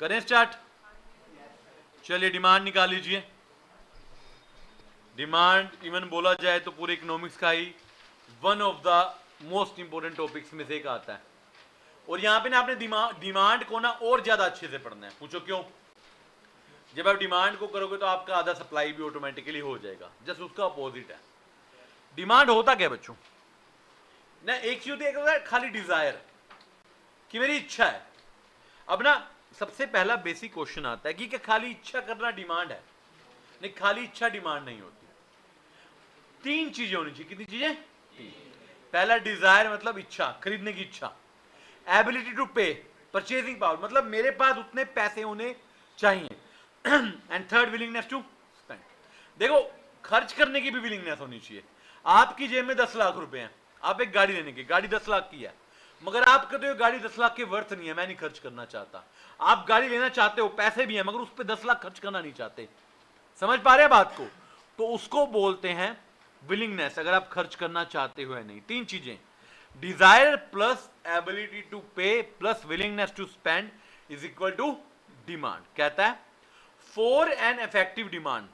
करें स्टार्ट। चलिए डिमांड निकाल लीजिए। डिमांड इवन बोला जाए तो पूरे इकोनॉमिक्स का ही one of the most important topics में से एक आता है। और यहां पे ना आपने डिमांड को ना और ज्यादा अच्छे से पढ़ना है। पूछो क्यों? जब आप डिमांड को करोगे तो आपका आधा सप्लाई भी ऑटोमेटिकली हो जाएगा। जस्ट उसका अपोजिट है। डिमांड होता क्या बच्चों ना, एक चीज होती है खाली डिजायर कि मेरी इच्छा है। अब ना सबसे पहला बेसिक क्वेश्चन आता है कि क्या खाली इच्छा करना डिमांड है? नहीं, खाली इच्छा डिमांड नहीं होती। तीन चीजें होनी चाहिए। कितनी चीजें? तीन। पहला डिजायर मतलब इच्छा, खरीदने की इच्छा। Ability to pay, purchasing power मतलब मेरे पास उतने पैसे होने चाहिए। And third willingness to spend. देखो खर्च करने की भी विलिंगनेस होनी चाहिए। आपकी जेब में 10 लाख रुपए हैं, आप एक गाड़ी लेने की, गाड़ी 10 लाख की है, मगर आप कहते हो गाड़ी 10 लाख के वर्थ नहीं है, मैं नहीं खर्च करना चाहता। आप गाड़ी लेना चाहते हो, पैसे भी हैं, मगर उस पर 10 लाख खर्च करना नहीं चाहते। समझ पा रहे हैं बात को? तो उसको बोलते हैं विलिंगनेस, अगर आप खर्च करना चाहते हो या नहीं। तीन चीजें, desire plus ability to pay plus willingness to spend is equal to demand. कहता है for an effective demand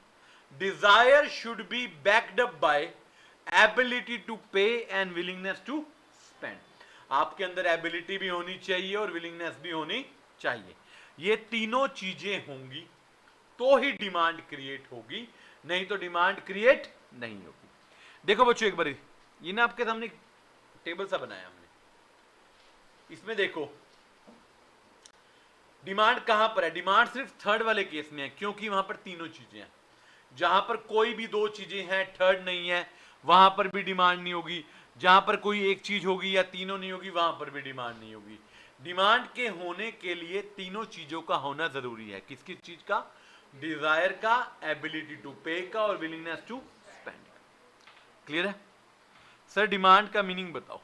desire should be backed up by ability to pay and willingness to spend. आपके अंदर एबिलिटी भी होनी चाहिए और willingness भी होनी चाहिए। ये तीनों चीजें होंगी तो ही डिमांड क्रिएट होगी, नहीं तो डिमांड क्रिएट नहीं होगी। देखो बच्चों एक बार ये ना आपके सामने टेबल सा बनाया हमने, इसमें देखो डिमांड कहां पर है। डिमांड सिर्फ थर्ड वाले केस में है, क्योंकि वहां पर तीनों चीजें हैं। जहां पर कोई भी दो चीजें हैं, थर्ड नहीं है, वहां पर भी डिमांड नहीं होगी। जहां पर कोई एक चीज होगी या तीनों नहीं होगी, वहां पर भी डिमांड नहीं होगी। डिमांड के होने के लिए तीनों चीजों का होना जरूरी है। किस किस चीज का? डिजायर का, एबिलिटी टू पे का और विलिंगनेस टू स्पेंड का। क्लियर है सर? डिमांड का मीनिंग बताओ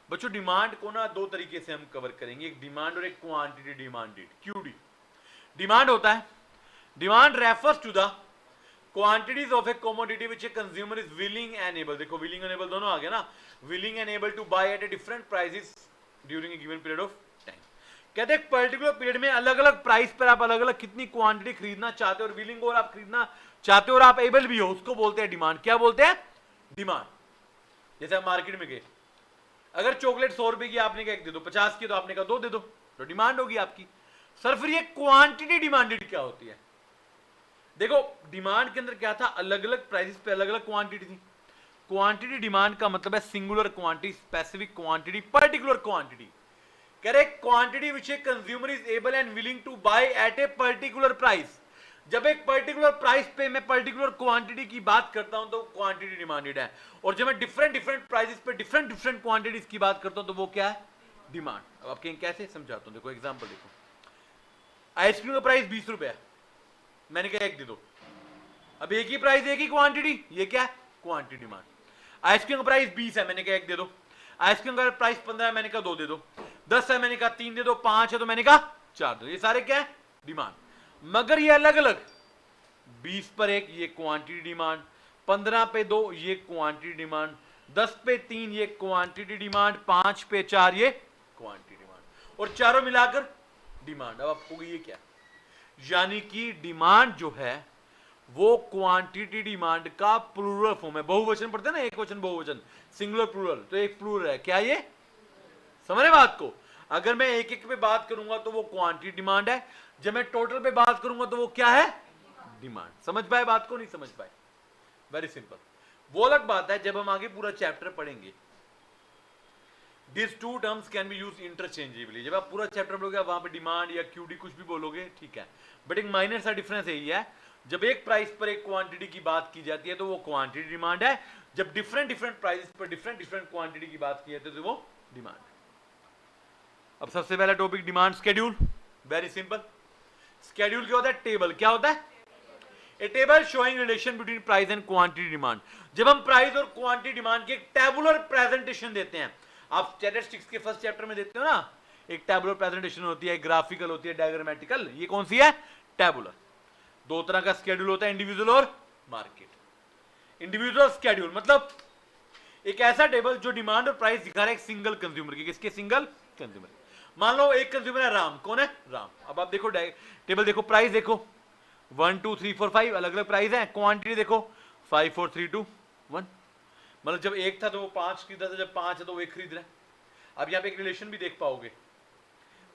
बच्चों। डिमांड को ना दो तरीके से हम कवर करेंगे, एक डिमांड और एक क्वांटिटी डिमांडेड, क्यूडी। डिमांड होता है, demand refers to the quantities of a commodity which a consumer is willing and able. देखो विलिंग एंड एबल दोनों आ गया ना, willing and able to buy at a different prices during a given period of time. कहते हैं particular period में अलग अलग प्राइस पर आप अलग अलग कितनी क्वांटिटी खरीदना चाहते हो, और विलिंग और आप खरीदना चाहते हो और आप एबल भी हो, उसको बोलते हैं डिमांड। क्या बोलते हैं? डिमांड। जैसे आप मार्केट में गए, अगर चॉकलेट 100 रुपए की आपने कहा एक दे दो, 50 की तो आपने कहा 2 दे दो, तो डिमांड होगी आपकी। सर फिर ये क्वांटिटी डिमांडेड क्या होती है? देखो डिमांड के अंदर क्या था, अलग अलग प्राइसेस पे अलग अलग क्वांटिटी थी। क्वांटिटी डिमांड का मतलब है singular quantity, specific quantity, particular quantity. कह रहे quantity which a consumer is able and willing to buy at a particular price. जब एक पर्टिकुलर प्राइस पे मैं पर्टिकुलर क्वांटिटी की बात करता हूं तो क्वांटिटी डिमांडेड है, और जब मैं डिफरेंट प्राइसेस पे डिफरेंट क्वांटिटीज की बात करता हूं तो वो क्या है? डिमांड। अब आपके कैसे समझाता हूं, देखो एग्जांपल देखो। आइसक्रीम का प्राइस 20 रुपए है, मैंने कहा एक दे दो। अब एक ही प्राइस एक ही क्वांटिटी, ये क्या है? Quantity demand. आइसक्रीम का प्राइस 20 है, मैंने कहा एक दे दो। आइसक्रीम का प्राइस 15 है, मैंने कहा 2 दे दो। 10 है, मैंने कहा 3 दे दो। 5 है तो मैंने कहा 4 दो। ये सारे क्या है? डिमांड। मगर ये अलग अलग, 20 पर एक ये क्वांटिटी डिमांड, 15 पे 2 ये क्वांटिटी डिमांड, 10 पे 3 ये क्वांटिटी डिमांड, 5 पे 4 ये क्वांटिटी डिमांड, और चारों मिलाकर डिमांड। अब आपको ये क्या? यानी कि डिमांड जो है वो क्वांटिटी डिमांड का प्लूरल फॉर्म है। बहुवचन पढ़ते हैं ना, एक वचन बहुवचन, सिंगुलर प्लूरल, तो एक प्लूरल है। क्या ये? समझ रहे बात को? अगर मैं एक एक पे बात करूंगा तो वो क्वांटिटी डिमांड है, जब मैं टोटल पे बात करूंगा तो वो क्या है? डिमांड। समझ पाए बात को? नहीं समझ पाए? Very simple. वो अलग बात है जब हम आगे पूरा चैप्टर पढ़ेंगे। This two terms can be use interchangeably. जब आप पूरा चैप्टर बोलोगे वहां पे डिमांड या क्यूडी कुछ भी बोलोगे, ठीक है, बट एक माइनर सा डिफरेंस यही है, जब एक प्राइस पर एक क्वांटिटी की बात की जाती है तो वो क्वांटिटी डिमांड है, जब डिफरेंट प्राइसेस पर डिफरेंट क्वांटिटी की बात की जाती है तो वो डिमांड है। अब सबसे पहला topic demand schedule. Very simple. Schedule क्या होता है? टेबल। क्या होता है? A table showing relation between price and quantity demand. जब हम प्राइस और क्वांटिटी डिमांड की एक टेबुलर प्रेजेंटेशन देते हैं, आप स्टैटिस्टिक्स के फर्स्ट चैप्टर में देते हो ना, एक टेबुलर प्रेजेंटेशन होती है, ग्राफिकल होती है, डायग्रामेटिकल। ये कौन सी है? टेबुलर। दो तरह का स्केड्यूल होता है, इंडिविजुअल और मार्केट। इंडिविजुअल स्केड्यूल मतलब एक ऐसा टेबल जो डिमांड और प्राइस दिखा रहा है एक सिंगल कंज्यूमर की। किसके? Single consumer. मान लो एक कंज्यूमर है राम, कौन है राम। अब आप देखो टेबल देखो, प्राइस देखो 1 2 3 4 5 अलग अलग प्राइस है, क्वांटिटी देखो 5 4 3 2 1, मतलब जब एक था तो वो 5 खरीदा था, जब 5 है तो वो 1 खरीद रहा है। अब यहाँ पे एक रिलेशन भी देख पाओगे,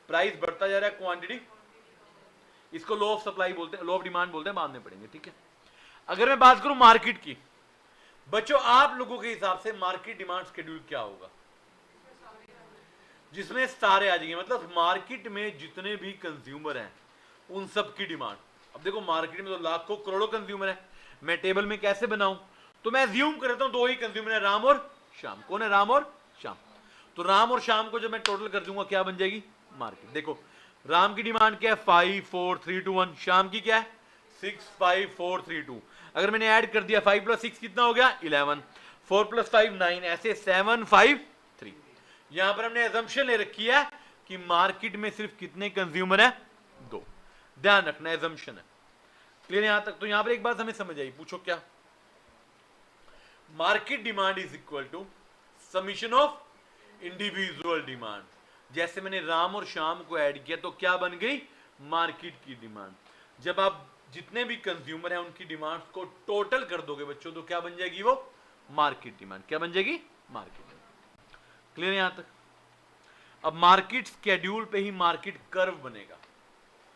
प्राइस बढ़ता जा रहा है, क्वांटिटी, इसको लो ऑफ सप्लाई बोलते हैं, लो ऑफ डिमांड बोलते हैं, मानने पड़ेंगे, ठीक है। अगर मैं बात करूं मार्केट की, बच्चों आप लोगों के हिसाब से मार्केट डिमांड शेड्यूल क्या होगा? जिसमें सारे आ जाएंगे, मतलब मार्केट में जितने भी कंज्यूमर हैं उन सब की डिमांड। अब देखो मार्केट में तो लाखों करोड़ों कंज्यूमर है, मैं टेबल में कैसे बनाऊं? तो मैं अज्यूम करता हूं दो ही कंज्यूमर है, राम और श्याम। कौन है राम और श्याम? तो राम और श्याम को जब मैं टोटल कर दूंगा क्या बन जाएगी? मार्केट। देखो राम की डिमांड क्या है? 5 4 3 2 1। श्याम की क्या है? 6 5 4 3 2। अगर मैंने ऐड कर दिया 5 + 6 कितना हो गया? 11। 4 + 5 9, ऐसे 7 5 3। यहां पर हमने एजम्पशन ले रखी है कि मार्केट में सिर्फ कितने कंज्यूमर है? 2। ध्यान रखना एजम्पशन है। क्लियर यहां तक? तो यहां पर एक बात हमें समझ आई, पूछो क्या? Market demand is equal to summation of individual demand. जैसे मैंने राम और श्याम को ऐड किया तो क्या बन गई? मार्केट की डिमांड। जब आप जितने भी कंज्यूमर हैं उनकी डिमांड्स को टोटल कर दोगे बच्चों तो क्या बन जाएगी? वो मार्केट डिमांड। क्या बन जाएगी? Market demand. क्लियर यहां तक? अब मार्केट स्केड्यूल पे ही मार्केट कर्व बनेगा।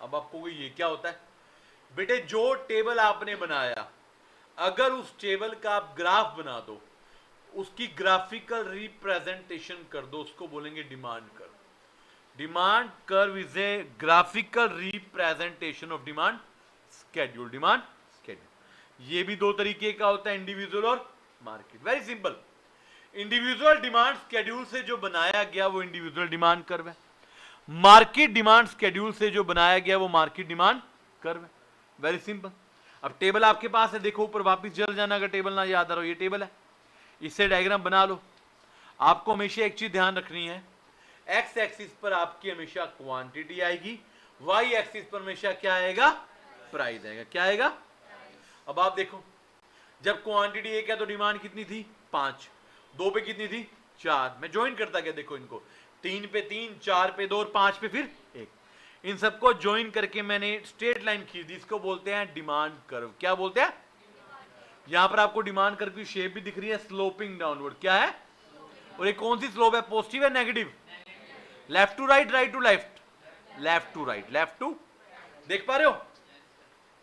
अब आपको ये क्या होता है बेटे? जो टेबल आपने बनाया, अगर उस टेबल का आप ग्राफ बना दो, उसकी ग्राफिकल रिप्रेजेंटेशन कर दो, उसको बोलेंगे demand curve. Demand curve is a graphical representation of demand schedule. Demand schedule ये भी दो तरीके का होता है, इंडिविजुअल और market. Very simple. Individual demand schedule से जो बनाया गया वो इंडिविजुअल डिमांड कर्व है, मार्केट डिमांड स्केड्यूल से जो बनाया गया वो मार्केट डिमांड कर्व है। Very simple. अब टेबल आपके पास है, देखो ऊपर वापस चल जाना अगर टेबल ना याद आ रहा हो। ये टेबल है, इससे डायग्राम बना लो। आपको हमेशा एक चीज ध्यान रखनी है, एक्स एक्सिस पर आपकी हमेशा क्वांटिटी आएगी, वाई एक्सिस पर हमेशा क्या आएगा? प्राइस आएगा। क्या आएगा? अब आप देखो, जब क्वांटिटी 1 है तो डिमांड कितनी थी? 5। 2 पे कितनी थी? 4। मैं ज्वाइन करता गया, देखो इनको 3 पे 3, 4 पे 2 और 5 पे फिर 1। इन सबको ज्वाइन करके मैंने स्ट्रेट लाइन खींच दी, इसको बोलते हैं डिमांड कर्व। क्या बोलते हैं? यहां पर आपको डिमांड कर्व की शेप भी दिख रही है, स्लोपिंग डाउनवर्ड। क्या है? और ये कौन सी स्लोप है? पॉजिटिव है negative? Left to right, right to left? Left to right, left to. देख पा रहे हो?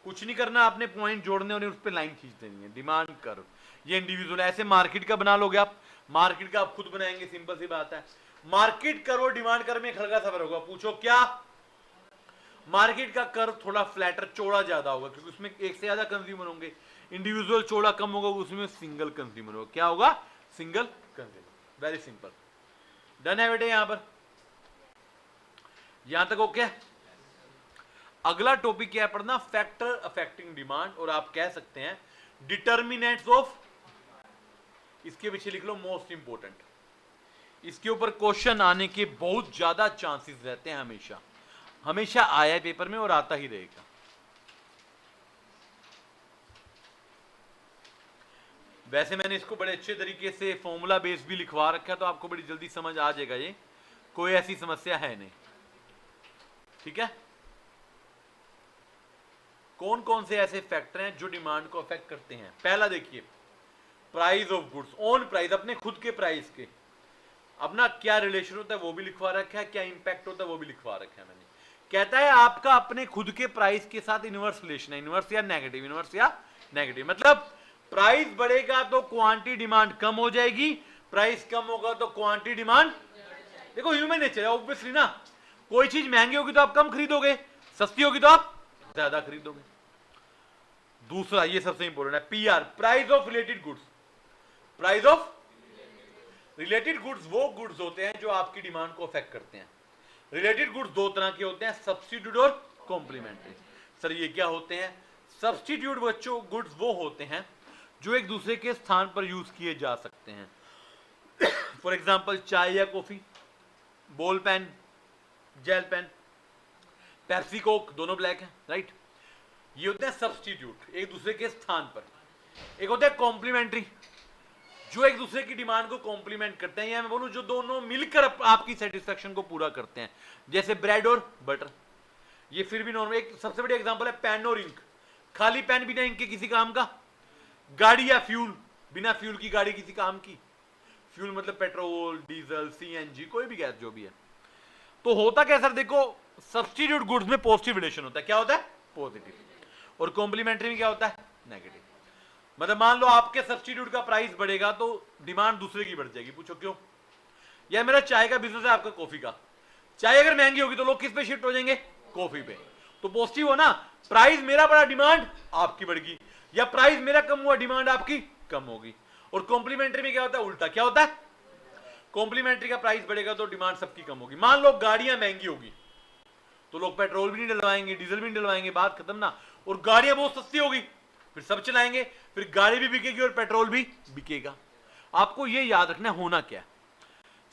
कुछ नहीं करना, आपने पॉइंट जोड़ने और उस पर लाइन खींच देनी है। डिमांड कर्व ये इंडिविजुअल। ऐसे मार्केट का बना लोगे आप, मार्केट का आप खुद बनाएंगे, सिंपल सी बात है। मार्केट कर्व और डिमांड कर्व में हल्का सा फर्क होगा। पूछो क्या? मार्केट का कर्व थोड़ा फ्लैटर, चौड़ा ज्यादा होगा क्योंकि उसमें एक से ज्यादा कंज्यूमर होंगे। इंडिविजुअल चौड़ा कम होगा, उसमें सिंगल कंज्यूमर होगा। क्या होगा? Single consumer. Very simple. Done है बेटे? यहां पर यहां तक ओके? अगला टॉपिक क्या है पढ़ना? फैक्टर अफेक्टिंग डिमांड, और आप कह सकते हैं डिटर्मिनेंट्स ऑफ। इसके पीछे लिख लो मोस्ट इंपोर्टेंट। इसके ऊपर क्वेश्चन आने के बहुत ज्यादा चांसेस रहते हैं, हमेशा हमेशा आया है पेपर में और आता ही रहेगा। वैसे मैंने इसको बड़े अच्छे तरीके से फॉर्मूला बेस भी लिखवा रखा है, तो आपको बड़ी जल्दी समझ आ जाएगा, ये कोई ऐसी समस्या है नहीं। ठीक है? कौन कौन से ऐसे फैक्टर हैं जो डिमांड को अफेक्ट करते हैं? पहला देखिए, price of goods, on price, अपने खुद के प्राइस के अपना क्या रिलेशन होता है वो भी लिखवा रखा है, क्या इंपैक्ट होता है वो भी लिखवा रखा है मैंने। कहता है आपका अपने खुद के प्राइस के साथ इनवर्स रिलेशन है, इनवर्स या नेगेटिव, इनवर्स या नेगेटिव। मतलब प्राइस बढ़ेगा तो क्वांटिटी डिमांड कम हो जाएगी, प्राइस कम होगा तो क्वांटिटी डिमांड। देखो ह्यूमन नेचर है ऑब्वियसली ना, कोई चीज महंगी होगी तो आप कम खरीदोगे, सस्ती होगी तो आप ज्यादा खरीदोगे। दूसरा, ये सबसे इंपॉर्टेंट है, PR, price of related goods. Price of related goods वो गुड्स होते हैं जो आपकी डिमांड को अफेक्ट करते हैं। रिलेटेड गुड्स दो तरह के होते हैं, सब्स्टिट्यूट और कॉम्प्लीमेंट्री। सर ये क्या होते हैं? सब्स्टिट्यूट बच्चों गुड्स वो होते हैं जो एक दूसरे के स्थान पर यूज किए जा सकते हैं। फॉर एग्जाम्पल चाय या coffee, ball pen, gel pen, Pepsi Coke, दोनों ब्लैक हैं, राइट? ये होते हैं सब्स्टिट्यूट, एक दूसरे के स्थान पर। एक होता है कॉम्प्लीमेंट्री, जो एक दूसरे की डिमांड को कॉम्प्लीमेंट करते हैं, या मैं बोलूं जो दोनों मिलकर आपकी सेटिस्फेक्शन को पूरा करते हैं, जैसे ब्रेड और बटर। ये फिर भी नॉर्मल, एक सबसे बड़ी एग्जांपल है पेन और इंक। खाली पेन बिना इंक के किसी काम का? गाड़ी या फ्यूल, बिना फ्यूल की गाड़ी किसी काम की? फ्यूल मतलब पेट्रोल, डीजल, सीएनजी, कोई भी गैस जो भी है। तो होता क्या सर, देखो सब्स्टिट्यूट गुड्स में पॉजिटिव रिलेशन होता है। क्या होता है? पॉजिटिव। और कॉम्प्लीमेंट्री में क्या होता है? नेगेटिव। मतलब मान लो आपके सब्स्टिट्यूट का प्राइस बढ़ेगा तो डिमांड दूसरे की बढ़ जाएगी। पूछो क्यों? या मेरा चाय का बिजनेस है, आपका कॉफी का। चाय अगर महंगी होगी तो लोग किस पे शिफ्ट हो जाएंगे? कॉफी पे। तो पॉजिटिव हो ना, प्राइस मेरा बढ़ा, डिमांड आपकी बढ़गी। या प्राइस मेरा कम हुआ, डिमांड आपकी कम होगी। और कॉम्प्लीमेंट्री में क्या होता है? उल्टा। क्या होता है? कॉम्प्लीमेंट्री का प्राइस बढ़ेगा तो डिमांड सबकी कम होगी। मान लो गाड़ियां महंगी होगी तो लोग पेट्रोल भी नहीं डलवाएंगे, डीजल भी नहीं डलवाएंगे, बात खत्म ना। और गाड़ियां बहुत सस्ती होगी, फिर सब चलाएंगे, फिर गाड़ी भी बिकेगी और पेट्रोल भी बिकेगा। आपको ये याद रखना होना क्या?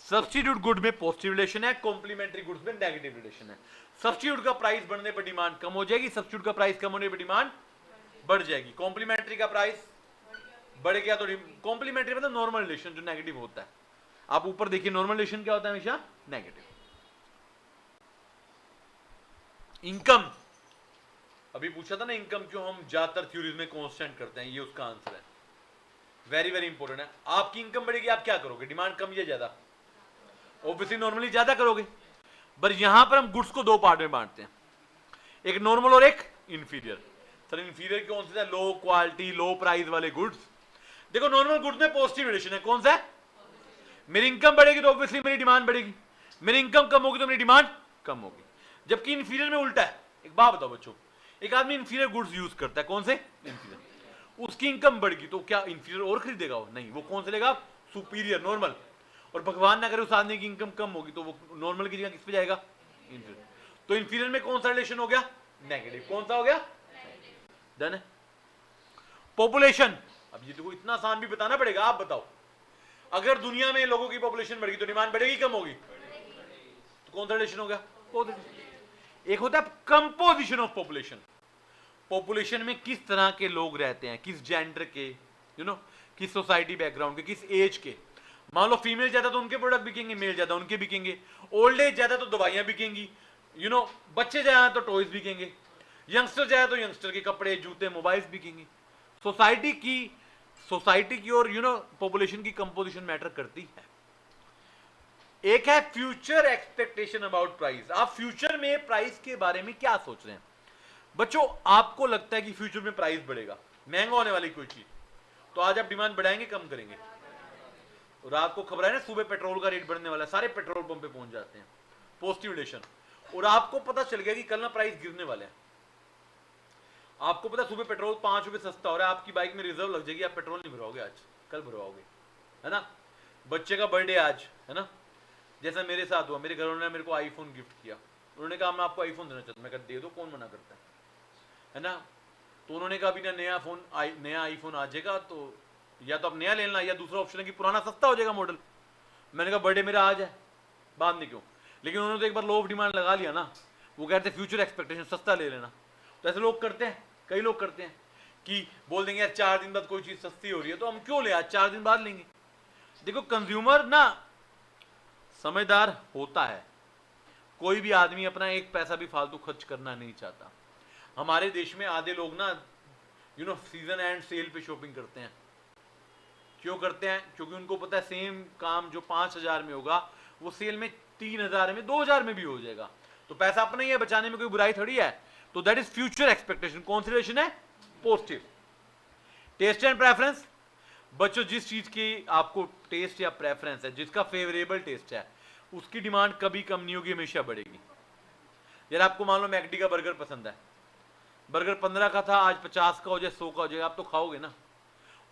सब्स्टिट्यूट गुड में पॉजिटिव रिलेशन है, कॉम्प्लीमेंट्री गुड्स में नेगेटिव रिलेशन है। सब्स्टिट्यूट का प्राइस बढ़ने पर डिमांड कम हो जाएगी, सब्स्टिट्यूट का प्राइस कम होने पर डिमांड बढ़ जाएगी। कॉम्प्लीमेंट्री का प्राइस बढ़ गया तो कॉम्प्लीमेंट्री मतलब नॉर्मल रिलेशन जो नेगेटिव होता है। आप ऊपर देखिए, नॉर्मल रिलेशन क्या होता है? हमेशा नेगेटिव। इनकम, अभी पूछा था ना इनकम क्यों हम ज्यादातर थ्योरीज में कांस्टेंट करते हैं, ये उसका आंसर है। वेरी वेरी इंपॉर्टेंट है। आपकी इनकम बढ़ेगी, आप क्या करोगे? डिमांड कम या ज्यादा? ऑब्वियसली नॉर्मली ज्यादा करोगे। पर यहां पर हम गुड्स को दो पार्ट में बांटते हैं, एक नॉर्मल और एक इंफीरियर। सर इंफीरियर कौन सा है? लो क्वालिटी लो प्राइस वाले गुड्स। देखो नॉर्मल गुड्स में पॉजिटिव रिलेशन है, कौन सा है? मेरी इनकम बढ़ेगी तो ऑब्वियसली मेरी डिमांड बढ़ेगी, मेरी इनकम कम होगी तो मेरी डिमांड कम होगी। जबकि इंफीरियर में उल्टा है। एक बात बताओ बच्चों, एक आदमी इंफीरियर गुड्स यूज करता है, कौन से? इंफीरियर। उसकी इनकम बढ़ गई तो क्या इंफीरियर और खरीदेगा वो? नहीं, वो कौन से लेगा? Superior, normal. और भगवान ना करे उस आदमी की इनकम कम होगी तो वो नॉर्मल की जगह किस पे जाएगा? इंफीरियर। तो इंफीरियर में कौन सा रिलेशन हो गया? नेगेटिव। कौन सा हो गया? डन है। पॉपुलेशन, अब ये तो इतना आसान भी बताना पड़ेगा। आप बताओ, अगर दुनिया में लोगों की पॉपुलेशन बढ़ेगी तो डिमांड बढ़ेगी कम होगी? तो कौन सा रिलेशन हो गया? पॉजिटिव। एक होता है कंपोजिशन ऑफ पॉपुलेशन। पॉपुलेशन में किस तरह के लोग रहते हैं, किस जेंडर के, किस सोसाइटी बैकग्राउंड के, किस एज के। मान लो फीमेल ज्यादा तो उनके प्रोडक्ट बिकेंगे, मेल ज्यादा उनके बिकेंगे। ओल्ड एज ज्यादा तो दवाइयां बिकेंगी, बच्चे ज्यादा तो टॉयज बिकेंगे, यंगस्टर ज्यादा तो यंगस्टर के कपड़े जूते मोबाइल्स बिकेंगे। सोसाइटी की और पॉपुलेशन की कंपोजिशन मैटर करती है। एक है फ्यूचर एक्सपेक्टेशन अबाउट प्राइस। आप फ्यूचर में प्राइस के बारे में क्या सोच रहे हैं? बच्चों आपको लगता है कि फ्यूचर में प्राइस बढ़ेगा, महंगा होने वाली कोई चीज, तो आज आप डिमांड बढ़ाएंगे कम करेंगे? रात को खबर है ना, सुबह पेट्रोल का रेट बढ़ने वाला है, सारे पेट्रोल पंप पे पहुंच जाते हैं, पॉजिटिव रिलेशन। और आपको पता चल गया कि कल ना प्राइस गिरने वाले हैं। आपको पता सुबह पेट्रोल 5 रुपए सस्ता हो रहा है, आपकी बाइक में रिजर्व लग जाएगी, आप पेट्रोल नहीं भरवाओगे आज, कल भरवाओगे, है ना। बच्चे का बर्थडे आज है ना, जैसा मेरे साथ हुआ, मेरे घर वालों ने मेरे को आईफोन गिफ्ट किया। उन्होंने कहा मैं आपको आईफोन देना चाहता हूं। मैं कहा दे दो, कौन मना करता है ना। तो उन्होंने कहा अभी ना नया आईफोन आ जाएगा, तो या तो आप नया लेना या दूसरा ऑप्शन है कि पुराना सस्ता हो जाएगा मॉडल। मैंने कहा बर्थडे मेरा आज है, बाद में क्यों। लेकिन उन्होंने तो एक बार लो ऑफ डिमांड लगा लिया ना, वो कहते फ्यूचर एक्सपेक्टेशन सस्ता ले लेना। तो ऐसे लोग करते हैं, कई लोग करते हैं कि बोल देंगे यार 4 दिन बाद कोई चीज सस्ती हो रही है तो हम क्यों ले, आज 4 दिन बाद लेंगे। देखो कंज्यूमर ना समझदार होता है, कोई भी आदमी अपना एक पैसा भी फालतू खर्च करना नहीं चाहता। हमारे देश में आधे लोग ना सीजन एंड सेल पे शॉपिंग करते हैं। क्यों करते हैं? क्योंकि उनको पता है सेम काम जो 5,000 में होगा वो सेल में 3,000 में 2,000 में भी हो जाएगा। तो पैसा अपना ही है, बचाने में कोई बुराई थोड़ी है। तो दैट इज फ्यूचर एक्सपेक्टेशन। कौन सी रिलेशन है? पॉजिटिव। टेस्ट एंड प्रेफरेंस, बच्चों जिस चीज की आपको टेस्ट या प्रेफरेंस है, जिसका फेवरेबल टेस्ट है, उसकी डिमांड कभी कम नहीं होगी, हमेशा बढ़ेगी। यार आपको मान लो मैकडी का बर्गर पसंद है, बर्गर 15 का था, आज 50 का हो जाए, 100 का हो जाएगा, आप तो खाओगे ना।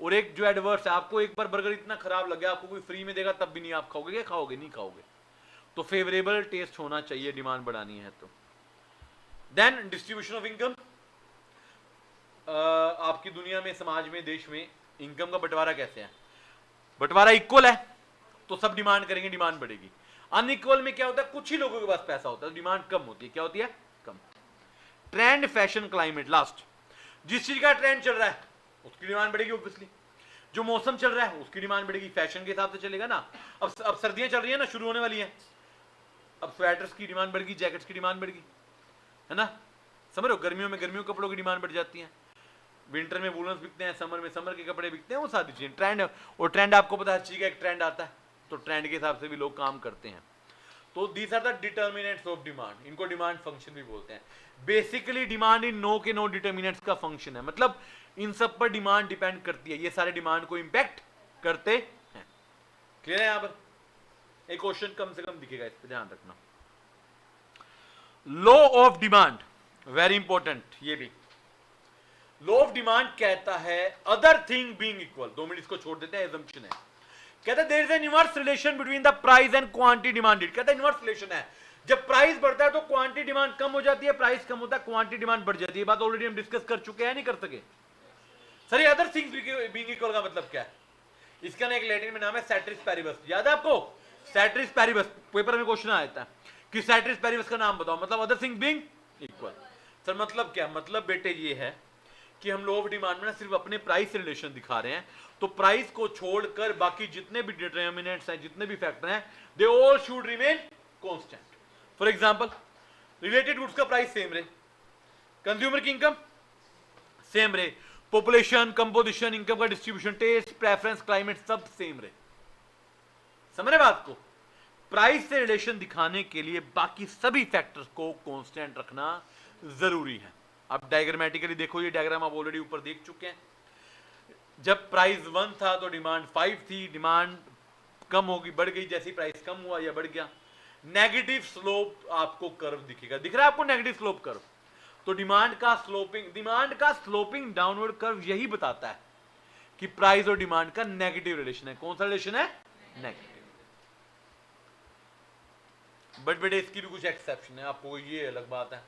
और एक जो एडवर्स है, आपको एक बार बर्गर इतना खराब लग गया, आपको कोई फ्री में देगा तब भी नहीं आप खाओगे, क्या खाओगे? नहीं खाओगे। तो फेवरेबल टेस्ट होना चाहिए डिमांड बढ़ानी है तो। देन डिस्ट्रीब्यूशन ऑफ इनकम, आपकी दुनिया में, समाज में, देश में इनकम का बंटवारा कैसे है? बंटवारा इक्वल है तो सब डिमांड करेंगे, डिमांड बढ़ेगी। अनइक्वल में क्या होता है? कुछ ही लोगों के पास पैसा होता है, डिमांड कम होती है। क्या होती है? कम। Trend, fashion, climate, last. जिस चीज का ट्रेंड चल रहा है उसकी डिमांड बढ़ेगी ऑब्वियसली। जो मौसम चल रहा है उसकी डिमांड बढ़ेगी, फैशन के हिसाब से चलेगा ना। अब सर्दियां चल रही है ना, शुरू होने वाली हैं, अब स्वेटर्स की डिमांड बढ़ेगी, जैकेट्स की डिमांड बढ़ेगी, है ना, समझ रहे हो। गर्मियों में गर्मियों के कपड़ों की डिमांड बढ़ जाती है, विंटर में वूलन्स बिकते हैं, समर में समर के कपड़े बिकते हैं, वो सारी चीजें ट्रेंड है। और ट्रेंड आपको पता है, हर चीज का एक ट्रेंड आता है, तो ट्रेंड के हिसाब से भी लोग काम करते हैं। तो these are the determinants of demand, इनको डिमांड फंक्शन भी बोलते हैं। बेसिकली डिमांड इन नो के नो डिटर्मिनेंट्स का फंक्शन है, मतलब इन सब पर डिमांड डिपेंड करती है, ये सारे डिमांड को इंपैक्ट करते हैं। क्लियर है? यहां पर एक क्वेश्चन कम से कम दिखेगा, इस पर ध्यान रखना। Law of demand, very important, ये भी लॉ ऑफ डिमांड कहता है other thing being equal, 2 minute इसको छोड़ देते हैं, एजम्पशन है। कहता है there is an inverse relation between the price and quantity demanded. कहता है इनवर्स रिलेशन है, जब प्राइस बढ़ता है तो क्वांटिटी डिमांड कम हो जाती है, प्राइस कम होता है क्वांटिटी डिमांड बढ़ जाती है। बात ऑलरेडी हम डिस्कस कर चुके हैं, नहीं कर सके। सर ये अदर थिंग्स बीइंग इक्वल का मतलब क्या है? इसका ना एक लैटिन में नाम है सेट्रिस पैरिबस, याद है आपको? सेट्रिस पैरिबस, पेपर में क्वेश्चन आता है कि सेट्रिस पैरिबस का नाम बताओ, मतलब other things being equal. Sir मतलब क्या? मतलब बेटे ये है कि हम लॉ ऑफ डिमांड में ना सिर्फ अपने प्राइस से रिलेशन दिखा रहे हैं, तो प्राइस को छोड़कर बाकी जितने भी डिटर्मिनेंट्स हैं, जितने भी फैक्टर हैं, they all should remain constant. For example, related goods का प्राइस सेम रहे, कंज्यूमर की इनकम सेम रहे, पॉपुलेशन, कंपोजिशन, इनकम का डिस्ट्रीब्यूशन, टेस्ट, प्रेफरेंस, क्लाइमेट सब सेम रहे। समझ रहे बात को? प्राइस से रिलेशन दिखाने के लिए बाकी सभी फैक्टर्स को कांस्टेंट रखना जरूरी है। अब डायग्रामेटिकली देखो, ये डायग्राम आप ऑलरेडी ऊपर देख चुके हैं। जब प्राइस 1 था तो डिमांड 5 थी, डिमांड कम होगी, बढ़ गई, जैसे प्राइस कम हुआ या बढ़ गया, नेगेटिव स्लोप आपको कर्व दिखेगा। दिख रहा है आपको नेगेटिव स्लोप कर्व? तो डिमांड का स्लोपिंग डाउनवर्ड कर्व यही बताता है कि प्राइस और डिमांड का नेगेटिव रिलेशन है। कौन सा रिलेशन है? नेगेटिव। बट बेटे इसकी भी कुछ एक्सेप्शन है, आपको ये अलग बात है।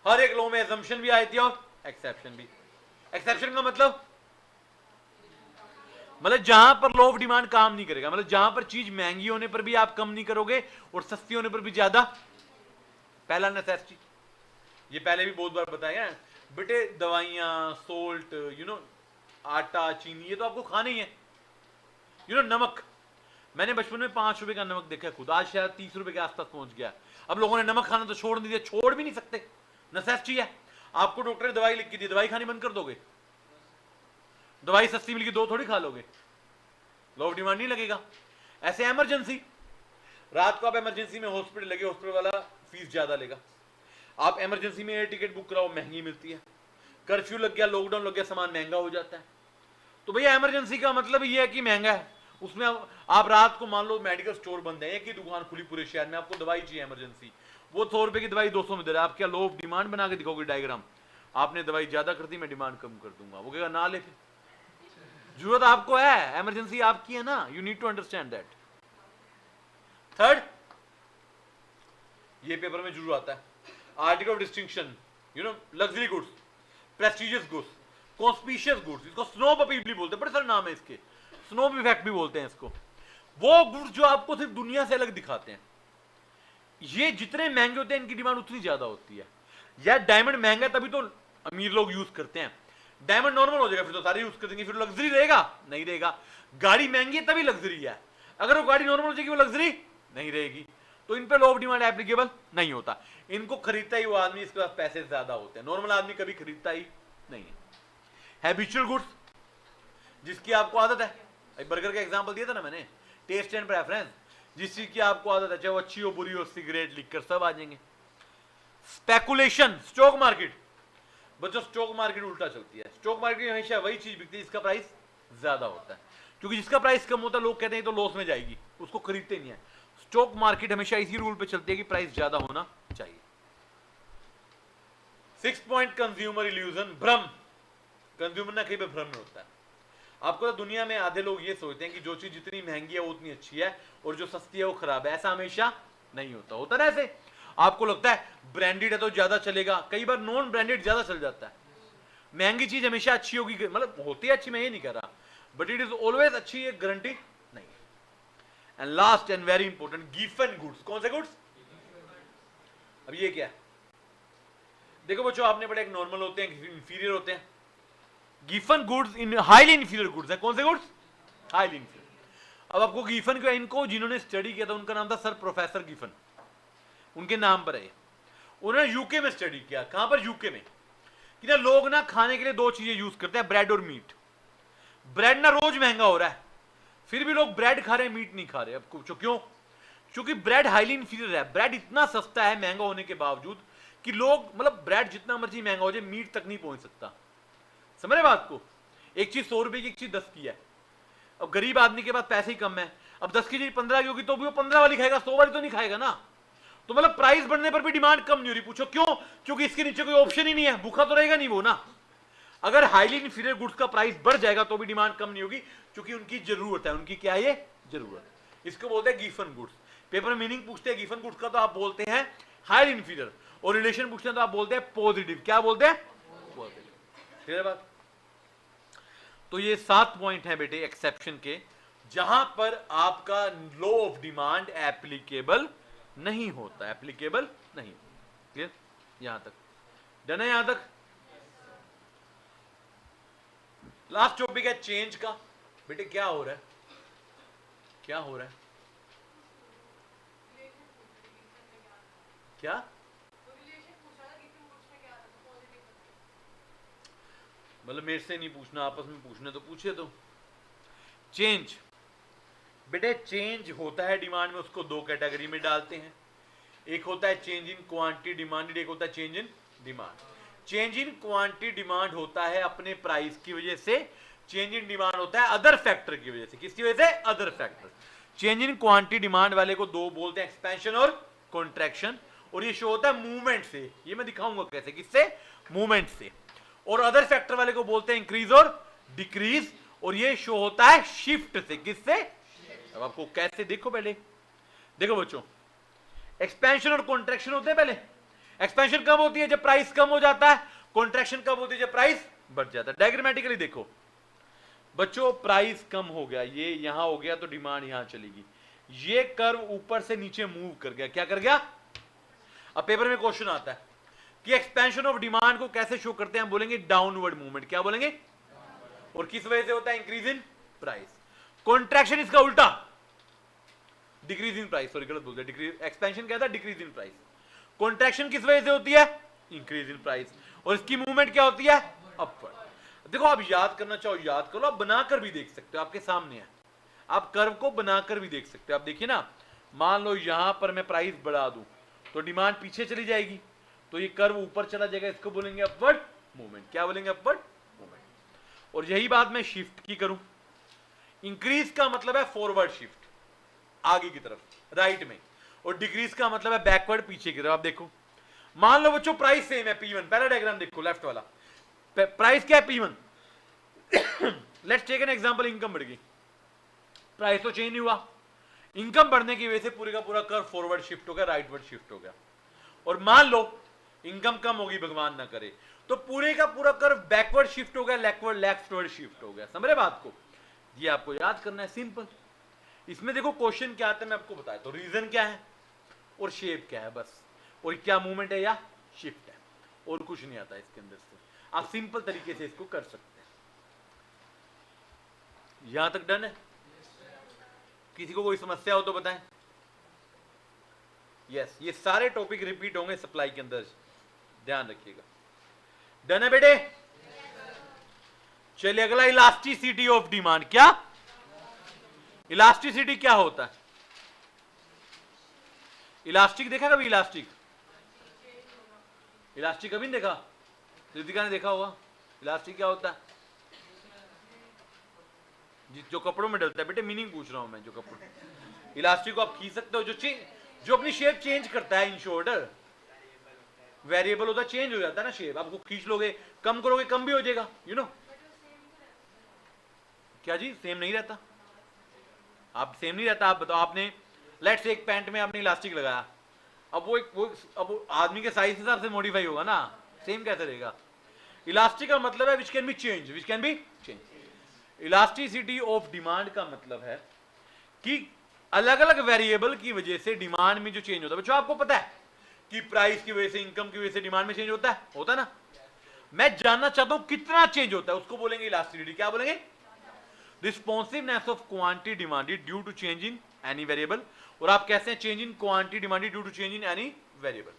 हर एक लॉ में असम्पशन भी आती है और एक्सेप्शन भी। एक्सेप्शन का मतलब जहां पर लॉ ऑफ डिमांड काम नहीं करेगा, मतलब जहां पर चीज महंगी होने पर भी आप कम नहीं करोगे और सस्ती होने पर भी ज्यादा। पहला नेसेसिटी, ये पहले भी बहुत बार बताया है बेटे, दवाइयां, सोल्ट, आटा, चीनी, ये तो आपको खाना ही है। नमक, मैंने बचपन में 5 रुपए का नमक देखा खुद, आज शायद 30 रुपए के आसपास पहुंच गया। अब लोगों ने नमक खाना तो छोड़ नहीं दिया, छोड़ भी नहीं सकते, नेसेसिटी है। आपको डॉक्टर ने दवाई लिख के दी, दवाई खानी बंद कर दोगे? दवाई सस्ती मिल गई, 2 थोड़ी खा लोगे? लॉ ऑफ डिमांड नहीं लगेगा। ऐसे इमरजेंसी, रात को आप इमरजेंसी में हॉस्पिटल लगे, हॉस्पिटल वाला फीस ज्यादा लेगा। आप इमरजेंसी में एयर टिकट बुक कराओ, महंगी मिलती है। कर्फ्यू लग गया, लॉकडाउन लग गया, सामान महंगा हो जाता है। तो भैया इमरजेंसी का मतलब ये है कि महंगा है। उसमें आप रात को, मान लो मेडिकल स्टोर बंद है, एक ही दुकान खुली पूरे शहर में, आपको दवाई चाहिए इमरजेंसी, वो 100 रुपए की दवाई 200 में दे रहा है। आप क्या लॉ ऑफ डिमांड बना के दिखाओगे डायग्राम? आपने दवाई ज्यादा कर दी, मैं डिमांड कम कर दूंगा। वो कहेगा ना ले, फिर जरूरत आपको है, इमरजेंसी आपकी है ना, you need to understand that. Third, ये पेपर में जरूर आता है, article of distinction, luxury goods, prestigious goods, conspicuous goods, इसको स्नोब अपील भी बोलते हैं, बड़े सारे नाम है इसके, स्नोब इफेक्ट भी बोलते हैं इसको। वो गुड्स जो आपको सिर्फ दुनिया से अलग दिखाते हैं, ये जितने महंगे होते हैं इनकी डिमांड उतनी ज्यादा होती है। या डायमंड महंगा तभी तो अमीर लोग यूज करते हैं, डायमंड नॉर्मल हो जाएगा फिर तो सारे यूज कर देंगे, फिर लग्जरी रहेगा? नहीं रहेगा। गाड़ी महंगी है तभी लग्जरी है, अगर वो गाड़ी नॉर्मल हो जाएगी वो लग्जरी नहीं रहेगी। तो इन पे लॉ ऑफ डिमांड एप्लीकेबल नहीं होता। इनको खरीदता ही वो आदमी इसके पास पैसे ज्यादा होते हैं, नॉर्मल आदमी कभी खरीदता ही नहीं है। हैबिचुअल गुड्स, जिसकी आपको आदत है, बर्गर का एग्जांपल दिया था ना मैंने, टेस्ट एंड प्रेफरेंस, जिस चीज की आपको आदत है, चाहे वो अच्छी हो बुरी हो, सिगरेट लिखकर सब आ जाएंगे। स्पेकुलेशन, स्टॉक मार्केट, बच्चों स्टॉक मार्केट उल्टा चलती है। स्टॉक मार्केट में हमेशा वही चीज बिकती है जिसका प्राइस ज्यादा होता है, क्योंकि जिसका प्राइस कम होता है लोग कहते हैं तो लॉस में जाएगी, उसको खरीदते नहीं है। स्टॉक मार्केट हमेशा इसी रूल पे चलती है कि प्राइस ज्यादा होना चाहिए। 6 पॉइंट कंज्यूमर इल्यूजन, भ्रम, कंज्यूमर ना कहीं पे भ्रम में होता है। आपको तो दुनिया में आधे लोग ये सोचते हैं कि जो चीज जितनी महंगी है वो उतनी अच्छी है और जो सस्ती है वो खराब है। ऐसा हमेशा नहीं होता। होता ना ऐसे, आपको लगता है ब्रांडेड है तो ज्यादा चलेगा, कई बार नॉन ब्रांडेड ज्यादा चल जाता है। महंगी चीज हमेशा अच्छी होगी, मतलब होती है अच्छी, मैं ये नहीं कह रहा, बट इट इज ऑलवेज अच्छी, एक गारंटी नहीं है। And last and very important, given goods. कौन से गुड्स? अब ये क्या है? देखो बच्चों, आपने पढ़ा एक नॉर्मल होते हैं, इंफीरियर होते हैं। Given goods in highly inferior goods है। कौन से गुड्स? Highly influence. अब आपको गिफन का, इनको जिन्होंने स्टडी किया था उनका नाम था सर प्रोफेसर गिफन, उनके नाम पर है। उन्होंने यूके में स्टडी किया। कहां पर? यूके में। कि ना लोग ना खाने के लिए दो चीजें यूज करते हैं, ब्रेड और मीट। ब्रेड ना रोज महंगा हो रहा है, फिर भी लोग ब्रेड खा रहे हैं, मीट नहीं खा रहे। अब पूछो क्यों? क्योंकि ब्रेड हाईली इंफीरियर है। ब्रेड इतना सस्ता है महंगा होने के बावजूद कि लोग, मतलब ब्रेड जितना मर्जी महंगा हो जाए, मीट तक नहीं पहुंच सकता। समझ रहे बात को? एक चीज 100 रुपए की, एक चीज 10 की है। अब गरीब आदमी के पास पैसे ही कम है, अब 10 की चीज 15 की होगी तो भी वो 15 वाली खाएगा, 100 वाली तो नहीं खाएगा ना। तो मतलब प्राइस बढ़ने पर भी डिमांड कम नहीं हो रही। पूछो क्यों? क्योंकि इसके नीचे कोई ऑप्शन ही नहीं है, भूखा तो रहेगा नहीं वो ना। अगर हाईली इंफीरियर गुड्स का प्राइस बढ़ जाएगा तो भी डिमांड कम नहीं होगी, क्योंकि उनकी जरूरत है। उनकी क्या है? ये जरूरत। इसको बोलते हैं गिफन गुड्स। पेपर में मीनिंग पूछते हैं गिफन गुड्स का तो आप बोलते हैं हाईली इंफीरियर, और रिलेशन पूछते हैं तो आप बोलते हैं पॉजिटिव। क्या बोलते हैं? पॉजिटिव। क्लियर बात? तो ये 7 पॉइंट है बेटे एक्सेप्शन के, जहां पर आपका लॉ ऑफ डिमांड एप्लीकेबल नहीं होता, एप्लीकेबल नहीं। क्लियर? यहां तक डन है? यहां तक लास्ट टॉपिक है चेंज का। बेटे क्या हो रहा है? क्या हो रहा है? क्या? मतलब मेरे से नहीं पूछना, आपस में पूछना तो पूछे। तो चेंज बेटे, चेंज होता है डिमांड में, उसको दो कैटेगरी में डालते हैं। एक होता है चेंज इन क्वांटिटी डिमांडेड, एक होता है change in demand. Change in quantity demand होता है अपने प्राइस की वजह से, चेंज इन डिमांड होता है अदर फैक्टर की वजह से। किसकी वजह से? Other factor. Change in quantity demand वाले को दो बोलते हैं, एक्सपेंशन और कॉन्ट्रैक्शन, और ये शो होता है मूवमेंट से। ये मैं दिखाऊंगा कैसे, किससे? मूवमेंट से। और अदर फैक्टर वाले को बोलते हैं इंक्रीज और डिक्रीज, और ये शो होता है शिफ्ट से। किससे? अब आपको कैसे, देखो पहले देखो बच्चों, एक्सपेंशन और कॉन्ट्रैक्शन होते हैं। पहले एक्सपेंशन कब होती है? जब प्राइस कम हो जाता है। कॉन्ट्रैक्शन कब होती है? जब प्राइस बढ़ जाता है। डायग्रामेटिकली देखो बच्चों, प्राइस कम हो गया, ये यहां हो गया तो डिमांड यहां चलेगी। ये कर्व ऊपर से नीचे मूव कर गया। क्या कर गया? अब पेपर में क्वेश्चन आता है कि एक्सपेंशन ऑफ डिमांड को कैसे शो करते हैं? बोलेंगे डाउनवर्ड मूवमेंट। क्या बोलेंगे? और किस वजह से होता है? Increase in price. कॉन्ट्रैक्शन इसका उल्टा, डिक्रीज इन प्राइस। सॉरी गलत बोल दिया, डिक्रीज। एक्सपेंशन क्या था? Decrease in price. कॉन्ट्रैक्शन किस वजह से होती है? Increase in price. और इसकी मूवमेंट क्या होती है? अपवर्ड। देखो आप याद करना चाहो याद करो, आप बनाकर भी देख सकते हो, आपके सामने है। आप कर्व को बनाकर भी देख सकते हो। आप देखिए ना, मान लो यहां पर मैं प्राइस बढ़ा दूं तो डिमांड पीछे चली जाएगी, तो ये कर्व ऊपर चला जाएगा। इसको बोलेंगे अपवर्ड मूवमेंट। क्या बोलेंगे? Upward movement. और यही बात मैं शिफ्ट की करूं, इंक्रीज का मतलब है फॉरवर्ड शिफ्ट, आगे की तरफ, राइट में, और डिक्रीज का मतलब है बैकवर्ड, पीछे की तरफ। आप देखो, मान लो बच्चों प्राइस सेम है, P1। पहला डायग्राम देखो, लेफ्ट वाला प्राइस क्या है? P1। Let's take an example, income बढ़ गई, प्राइस तो चेंज नहीं हुआ। इनकम बढ़ने की वजह से पूरे का पूरा कर्व फॉरवर्ड शिफ्ट हो गया, राइटवर्ड शिफ्ट हो गया। और मान लो इनकम कम होगी, भगवान ना करे, तो पूरे का पूरा कर्व बैकवर्ड शिफ्ट हो गया, लेफ्टवर्ड शिफ्ट हो गया। समझ रहे बात को? ये आपको याद करना है, सिंपल। इसमें देखो क्वेश्चन क्या आता है मैं आपको बताया, तो रीजन क्या है और शेप क्या है, बस। और क्या मूवमेंट है या शिफ्ट है, और कुछ नहीं आता इसके अंदर से। आप सिंपल तरीके से इसको कर सकते हैं। यहां तक डन है? किसी को कोई समस्या हो तो बताएं। यस, ये सारे टॉपिक रिपीट होंगे सप्लाई के अंदर, ध्यान रखिएगा। डन है बेटे? चलिए अगला, इलास्टिसिटी ऑफ डिमांड। क्या इलास्टिसिटी क्या होता है? इलास्टिक देखा कभी? इलास्टिक इलास्टिक कभी नहीं देखा? रितिका ने देखा होगा। इलास्टिक क्या होता है? जो कपड़ों में डलता है। बेटे मीनिंग पूछ रहा हूं मैं, जो कपड़ों, इलास्टिक को आप खींच सकते हो, जो अपनी शेप चेंज करता है। इन शॉर्ट वेरिएबल होता है, चेंज हो जाता है ना शेप। आपको खींच लोगे, कम करोगे, कम भी हो जाएगा, यू नो। क्या जी? सेम नहीं रहता? आप सेम नहीं रहता? आप बताओ, आपने लेट्स एक पैंट में आपने इलास्टिक लगाया, अब वो आदमी के साइज के हिसाब से मॉडिफाई होगा ना, सेम कैसे रहेगा? इलास्टिक का मतलब है which can be change, which can be change. Elasticity of demand का मतलब है कि अलग अलग वेरिएबल की वजह से डिमांड में जो चेंज होता है। बच्चों आपको पता है कि प्राइस की वजह से, इनकम की वजह से डिमांड में चेंज होता है ना? मैं जानना चाहता हूं कितना चेंज होता है, उसको बोलेंगे इलास्टिसिटी। क्या बोलेंगे? Responsiveness of quantity demanded due to change in any variable, और आप कहते हैं change in quantity demanded due to change in any variable.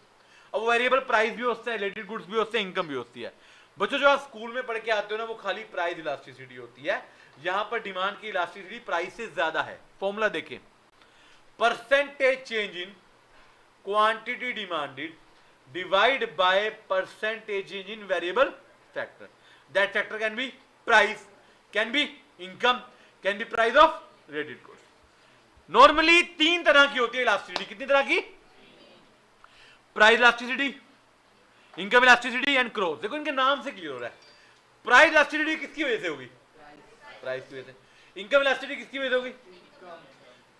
अब वेरिएबल प्राइस भी होता है, रिलेटेड गुड्स भी होते हैं, इनकम भी होती है। बच्चों जो आप स्कूल में पढ़ के आते हो ना, वो खाली प्राइस इलास्टिसिटी होती है, यहां पर डिमांड की इलास्टिसिटी प्राइस से ज्यादा है। फॉर्मूला देखें, percentage change in quantity demanded divide by percentage change in variable factor. That factor can be price, can be income, can be price of related goods. Normally 3 तरह की होती है elasticity. कितनी तरह की? Price elasticity, income elasticity and cross. देखो इनके नाम से क्लियर हो रहा है। प्राइस इलास्टिसिटी किसकी वजह से होगी? प्राइस की वजह से। इनकम इलास्टिसिटी किसकी वजह से होगी?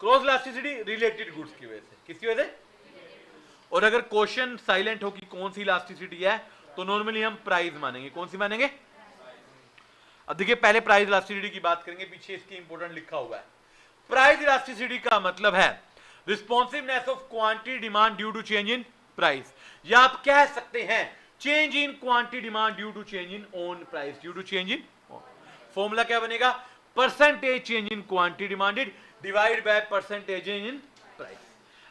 क्रॉस इलास्टिसिटी रिलेटेड गुड्स की वजह से। किसकी वजह से? और अगर क्वेश्चन साइलेंट हो कि कौन सी इलास्टिसिटी है, तो नॉर्मली हम प्राइस मानेंगे। कौन सी मानेंगे? अब देखिए पहले प्राइस इलास्टिसिटी की बात करेंगे, पीछे इसकी इंपोर्टेंट लिखा हुआ है। प्राइस इलास्टिसिटी का मतलब है responsiveness of quantity demand due to change in price, या आप कह सकते हैं change in quantity demand due to change in own price, due to change in. Formula क्या बनेगा? Percentage change in quantity demanded divide by percentage change in price.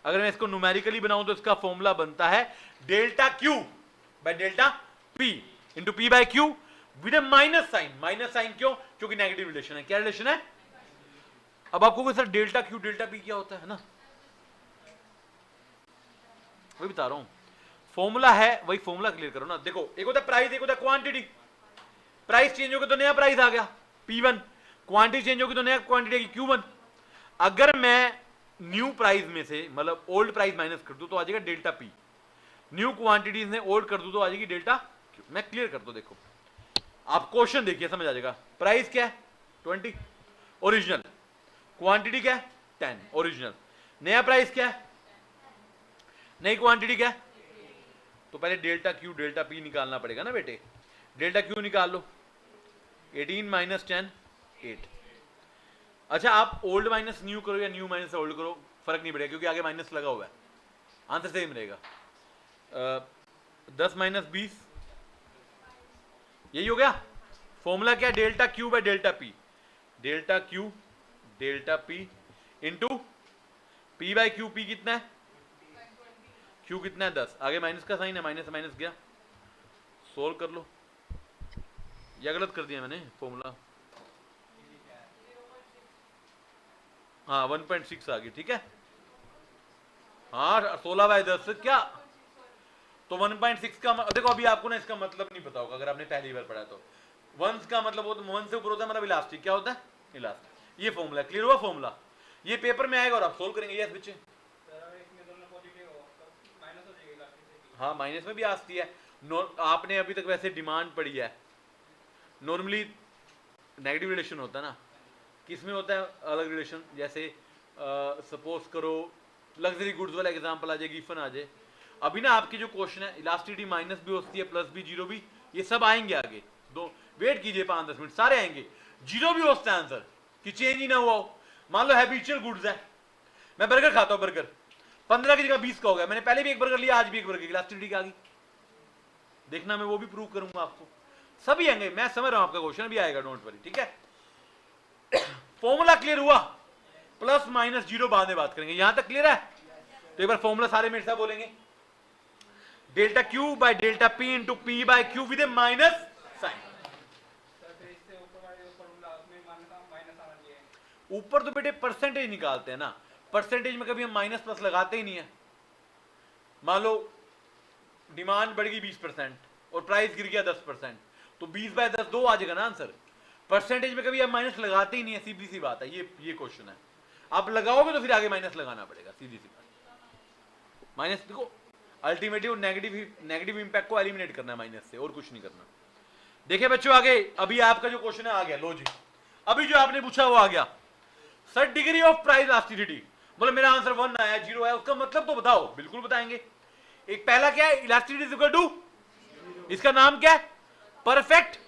अगर मैं इसको न्यूमेरिकली बनाऊं तो इसका फॉर्मूला बनता है delta Q by delta P into P by Q with a minus sign. Minus sign क्यों? क्योंकि नेगेटिव रिलेशन है। क्या रिलेशन है? अब आपको कोई sir delta Q delta P क्या होता है ना, वही बता रहा हूं। फॉर्मूला है वही, फॉर्मूला क्लियर करो ना। देखो एक होता है प्राइस, एक होता है क्वांटिटी। प्राइस चेंज होगी तो नया प्राइस आ गया P1, क्वांटिटी चेंज होगी तो नया क्वांटिटी आएगी Q1। अगर मैं न्यू प्राइस में से मतलब ओल्ड प्राइस माइनस कर दूं तो आ जाएगा डेल्टा P, न्यू क्वांटिटीज में ओल्ड कर दूं तो आ जाएगी डेल्टा Q। मैं क्लियर कर दूं, देखो आप क्वेश्चन देखिए समझ आ जाएगा। प्राइस क्या है? 20 ओरिजिनल, क्वांटिटी क्या है? 10 ओरिजिनल, नया प्राइस क्या है? नई क्वांटिटी क्या है? तो पहले डेल्टा क्यू डेल्टा पी निकालना पड़ेगा ना बेटे। डेल्टा क्यू निकाल लो, 18 माइनस 10 8। अच्छा आप ओल्ड माइनस न्यू करो या न्यू माइनस ओल्ड करो, फर्क नहीं पड़ेगा क्योंकि आगे माइनस लगा हुआ है, आंसर सेम रहेगा। 10 माइनस 20, यही हो गया। फॉर्मूला क्या? Delta Q by delta P, delta Q delta P into P by Q. P कितना है? क्यू कितना है? 10। आगे माइनस का साइन है, माइनस माइनस गया, सोल्व कर लो। या गलत कर दिया मैंने फॉर्मूला? हाँ 1.6 आ गई, ठीक है। हाँ 16/10 क्या? तो 1.6 का देखो अभी आपको ना इसका मतलब नहीं पता होगा अगर आपने पहली बार पढ़ा तो। 1 का मतलब वो 1 से ऊपर होता है मतलब इलास्टिक। क्या होता है? इलास्टिक। ये फॉर्मूला क्लियर हुआ? फॉर्मूला ये पेपर में आएगा और आप सोल्व करेंगे। यस बच्चे, हाँ माइनस में भी आती है। आपने अभी तक वैसे डिमांड पढ़ी है, नॉर्मली नेगेटिव रिलेशन होता है ना, किसमें होता है अलग रिलेशन? जैसे सपोज करो लग्जरी गुड्स वाला एग्जांपल आ जाए, गिफन आ जाए। अभी ना आपके जो क्वेश्चन है इलास्टिसिटी माइनस भी होती है, प्लस भी, जीरो भी, ये सब आएंगे आगे। दो वेट कीजिए 5-10 मिनट, सारे आएंगे। जीरो भी होता है आंसर कि चेंज ही ना हुआ हो। मान लो हैबिचुअल गुड्स है, मैं बर्गर खाता हूं, बर्गर 15 की जगह 20 का हो गया, मैंने पहले भी एक बर्गर लिया, आज भी एक बर्गर, इलास्टिसिटी आ गई। देखना मैं वो भी प्रूव करूंगा आपको। सभी आएंगे, मैं समझ रहा हूं आपका क्वेश्चन भी आएगा, डोंट वरी, ठीक है। फॉर्मूला क्लियर हुआ? प्लस माइनस जीरो बाद में बात करेंगे, यहां तक क्लियर है? तो एक बार फॉर्मूला सारे मेरे साथ बोलेंगे। Delta Q by delta P into P by Q with a minus sign. ऊपर तो बेटे परसेंटेज निकालते हैं ना, परसेंटेज में कभी हम माइनस प्लस लगाते ही नहीं है। मान लो डिमांड बढ़ गई 20% और प्राइस गिर गया 10%, तो 20/10 2 आ जाएगा ना आंसर। परसेंटेज में कभी हम माइनस लगाते ही नहीं है, सीधी सी बात है। ये क्वेश्चन है, आप लगाओगे तो फिर आगे माइनस लगाना पड़ेगा, सीधी सी बात। माइनस देखो अल्टीमेटली नेगेटिव इंपैक्ट को एलिमिनेट करना है माइनस से, और कुछ नहीं करना। देखिए बच्चों आगे अभी आपका जो क्वेश्चन है आ गया, लो जी अभी जो आपने पूछा वो आ गया। Sir degree of price elasticity, बोले मेरा आंसर 1 आया, 0 है, उसका मतलब तो बताओ। बिल्कुल बताएंगे। एक पहला क्या है? इलास्टिसिटी इज इक्वल टू, इसका नाम क्या है? परफेक्ट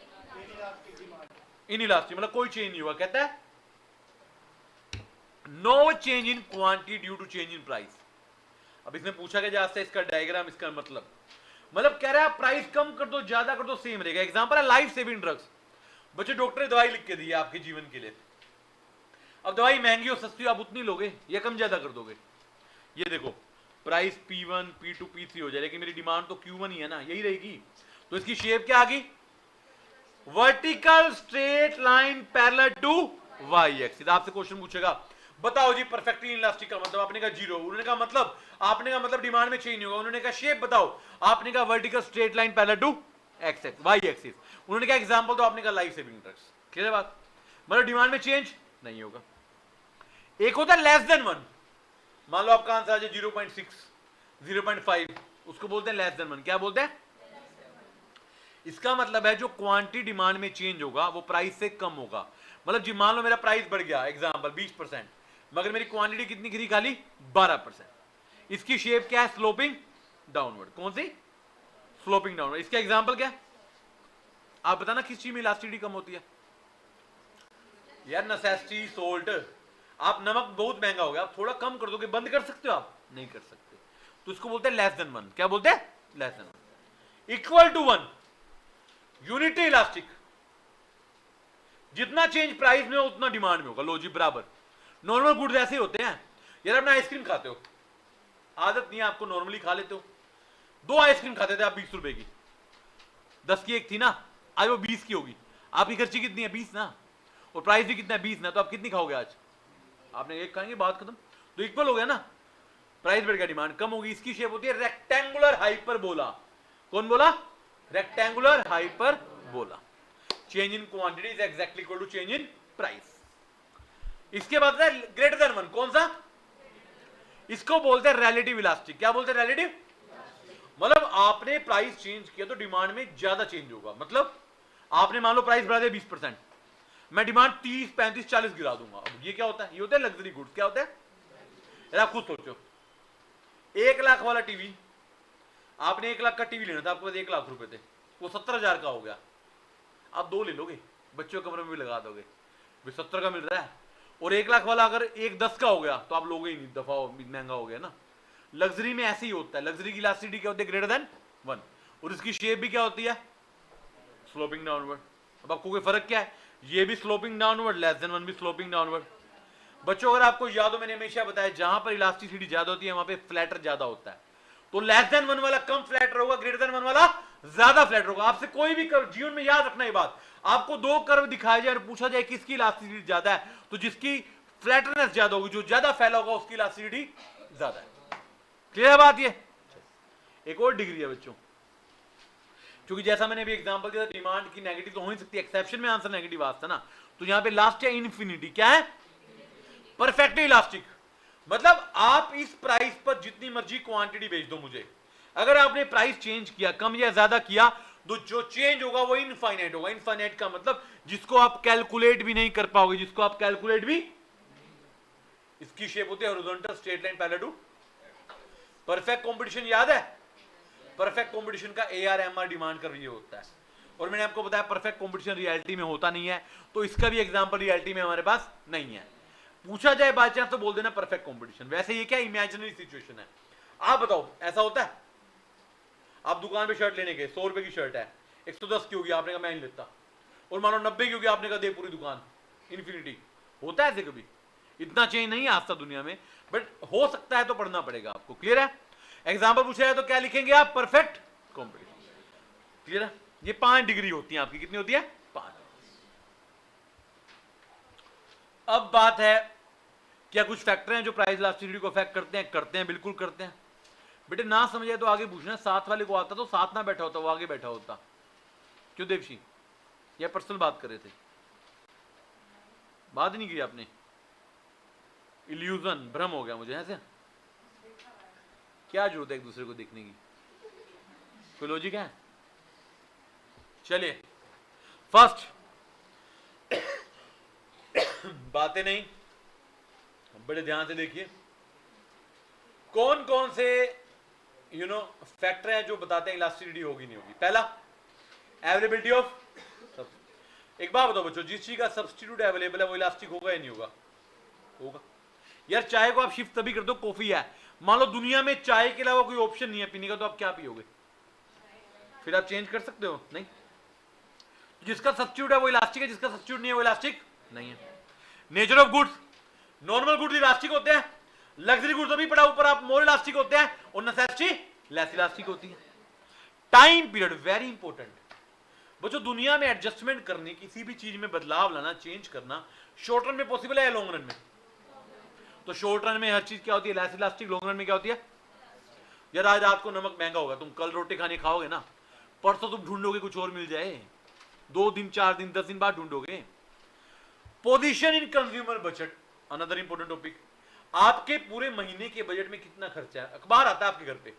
इनइलास्टिक, मतलब कोई चेंज नहीं हुआ। कहता है no change in quantity due to change in price. अब इसमें पूछा गया जाता है इसका डायग्राम, इसका मतलब कह रहा है प्राइस कम कर दो ज्यादा कर दो सेम रहेगा। एग्जांपल है लाइफ सेविंग ड्रग्स। बच्चे डॉक्टर ने दवाई लिख के दी है आपके जीवन के लिए, अब दवाई महंगी हो सस्ती हो आप उतनी लोगे या कम ज्यादा कर दोगे? ये देखो प्राइस P1 P2 P3 हो जाए, लेकिन मेरी डिमांड तो Q1 ही है ना, यही रहेगी। तो इसकी शेप क्या आ गई? Vertical straight line parallel to Y axis. आपसे क्वेश्चन पूछेगा बताओ जी परफेक्टली इलास्टिक का मतलब, आपने कहा जीरो, उन्होंने कहा मतलब, आपने कहा मतलब डिमांड में चेंज नहीं होगा, उन्होंने कहा शेप बताओ, आपने कहा vertical straight line parallel to X Y axis, उन्होंने कहा एग्जांपल तो आपने कहा लाइफ सेविंग ड्रग्स। क्लियर है बात? मतलब डिमांड में चेंज नहीं होगा। एक होता है लेस देन 1, मान लो आपका आंसर आ जाए 0.6 0.5, उसको बोलते हैं लेस देन 1। क्या बोलते हैं? इसका मतलब है जो क्वांटिटी डिमांड में चेंज होगा वो प्राइस से कम होगा। मतलब जी मान लो मेरा प्राइस बढ़ गया एग्जांपल 20%, मगर मेरी क्वांटिटी कितनी गिरी खाली 12%। इसकी शेप क्या है? Sloping downward. कौन सी? Sloping downward. इसका एग्जांपल क्या है? आप बताना किस चीज में इलास्टिसिटी कम होती है? यार नेसेसिटी, सोल्ट। आप नमक बहुत महंगा हो गया, आप थोड़ा कम कर दोगे, बंद कर सकते हो? आप नहीं कर सकते। तो इसको बोलते हैं लेस देन 1। क्या बोलते हैं? Less than 1। Equal to 1 unity elastic, जितना चेंज प्राइस में हो उतना डिमांड में होगा। लो जी बराबर। नॉर्मल गुड्स ऐसे होते हैं। यार अपना आइसक्रीम खाते हो, आदत नहीं है आपको, नॉर्मली खा लेते हो, 2 आइसक्रीम खाते थे आप 20 रुपए की, 10 की एक थी ना, आज वो 20 की होगी। आपकी खर्ची कितनी है? 20 ना, और प्राइस भी कितना है? 20 ना, तो आप कितनी खाओगे आज? आपने एक खाएंगे, बात खत्म। तो इक्वल हो गया ना, प्राइस बढ़ गया, डिमांड कम होगी। इसकी शेप होती है रेक्टेंगुलर हाइपरबोला। कौन बोला? Rectangular hyperbola. Change in quantity is exactly equal to change in price. इसके बाद है ग्रेटर देन 1। कौन सा? इसको बोलते हैं रिलेटिव इलास्टिक। क्या बोलते हैं? रिलेटिव। मतलब आपने प्राइस चेंज किया तो डिमांड में ज्यादा चेंज होगा। मतलब आपने मान लो प्राइस बढ़ा दिया 20%, मैं डिमांड 30 35 40 गिरा दूंगा। अब ये क्या होता है? ये होता है लग्जरी गुड्स। क्या होता है? आप खुद सोचो, 1 लाख वाला टीवी, आपने 1 लाख का टीवी लेना था, आपके पास 1 लाख रुपए थे, वो 70,000 का हो गया, आप 2 ले लोगे, बच्चों के कमरे में भी लगा दोगे, 70 का मिल रहा है। और 1 लाख वाला अगर 1 10 का हो गया तो आप लोगे ही नहीं, दफा महंगा हो गया ना। लग्जरी में ऐसे ही होता है। लग्जरी की इलास्टिसिटी क्या होती है? Greater than 1। और इसकी शेप भी क्या होती है? Sloping downward. अब आपको कोई फर्क क्या है? ये भी स्लोपिंग डाउनवर्ड, लेस देन 1 भी स्लोपिंग डाउनवर्ड। बच्चों अगर आपको याद हो, मैंने हमेशा बताया जहां पर इलास्टिसिटी ज्यादा होती है वहां पे फ्लैटर ज्यादा होता है। तो लेस देन 1 वाला कम फ्लैटर होगा, ग्रेटर देन 1 वाला ज्यादा फ्लैटर होगा। आपसे कोई भी कर्व, जीवन में याद रखना ये बात, आपको 2 कर्व दिखाया जाए और पूछा जाए किसकी इलास्टिसिटी ज्यादा है, तो जिसकी फ्लैटनेस ज्यादा होगी, जो ज्यादा फैला होगा, उसकी इलास्टिसिटी ज्यादा है। क्लियर है बात? ये एक और डिग्री है बच्चों, क्योंकि जैसा मैंने भी एग्जांपल दिया, डिमांड की नेगेटिव तो हो ही सकती है, एक्सेप्शन में आंसर नेगेटिव आता ना। तो यहां पे लास्ट है इन्फिनिटी। क्या है? Perfectly elastic. मतलब आप इस प्राइस पर जितनी मर्जी क्वांटिटी बेच दो मुझे, अगर आपने प्राइस चेंज किया, कम या ज्यादा किया, तो जो चेंज होगा वो इनफाइनाइट होगा। इनफाइनाइट का मतलब जिसको आप कैलकुलेट भी नहीं कर पाओगे, जिसको आप कैलकुलेट भी। इसकी शेप होती है horizontal straight line parallel to perfect competition. याद है? परफेक्ट कंपटीशन का ARMR डिमांड कर रही होता है, और मैंने आपको बताया परफेक्ट कंपटीशन रियलिटी में होता नहीं है, तो इसका भी एग्जांपल रियलिटी में हमारे पास नहीं है। पूछा जाए बाय चांस तो बोल देना परफेक्ट कंपटीशन। वैसे ये क्या इमेजिनरी सिचुएशन है। आप बताओ ऐसा होता है? आप दुकान पे शर्ट लेने गए, 100 रुपए की शर्ट है, 110 की होगी, आपने कहा मैं नहीं लेता, और मानो 90 की होगी, आपने कहा दे पूरी दुकान। इन्फिनिटी। होता है ऐसे कभी? इतना चेंज नहीं आता था दुनिया में, बट हो सकता है, तो पढ़ना पड़ेगा आपको। क्लियर है? एग्जाम्पल पूछा है तो क्या लिखेंगे आप? Perfect competition. क्लियर है? ये 5 डिग्री होती है आपकी। कितनी होती है? 5। अब बात है, क्या कुछ फैक्टर हैं जो प्राइस इलास्टिसिटी को अफेक्ट करते हैं? करते हैं, बिल्कुल करते हैं। बेटे ना समझे तो आगे पूछना। साथ वाले को आता तो साथ ना बैठा होता, वो आगे बैठा होता। क्यों देवशी? या पर्सनल बात कर रहे थे? बात नहीं की आपने? इल्यूजन, भ्रम हो गया मुझे ऐसे। क्या जरूरत है एक दूसरे को देखने की? कोई लॉजिक है? चलिए फर्स्ट बातें नहीं, बड़े ध्यान से देखिए, कौन कौन से फैक्टर हैं जो बताते हैं इलास्टिसिटी होगी नहीं होगी। पहला, अवेलेबिलिटी ऑफ। एक बात बताओ बच्चों, जिस चीज का सब्स्टिट्यूट अवेलेबल है वो इलास्टिक होगा या नहीं होगा? होगा। यार चाय को आप शिफ्ट तभी कर दो, कॉफी है, मान लो दुनिया में चाय के अलावा कोई ऑप्शन नहीं है पीने का, तो आप क्या पियोगे? फिर आप चेंज कर सकते हो? नहीं। जिसका सब्स्टिट्यूट है वो इलास्टिक है, जिसका सब्स्टिट्यूट नहीं है वो इलास्टिक नहीं है। Nature of goods, normal goods elastic होते हैं, लग्जरी गुड्स अभी पड़ा ऊपर आप मोर इलास्टिक होते हैं, और नेसेसिटी लेस इलास्टिक होती है। टाइम पीरियड वेरी इंपॉर्टेंट बच्चों। दुनिया में एडजस्टमेंट करनी, किसी भी चीज में बदलाव लाना, चेंज करना शॉर्ट रन में पॉसिबल है या लॉन्ग रन में? तो शॉर्ट रन में हर चीज क्या होती है? Less elastic. लॉन्ग रन में क्या होती है? यार आज रात को नमक महंगा होगा, तुम कल रोटी खाने खाओगे ना, परसों तुम ढूंढोगे कुछ और मिल जाए, 2 दिन 4 दिन 10 दिन बाद ढूंढोगे। Position in consumer budget another important topic. आपके पूरे महीने के बजट में कितना खर्चा है? अखबार आता है आपके घर पे,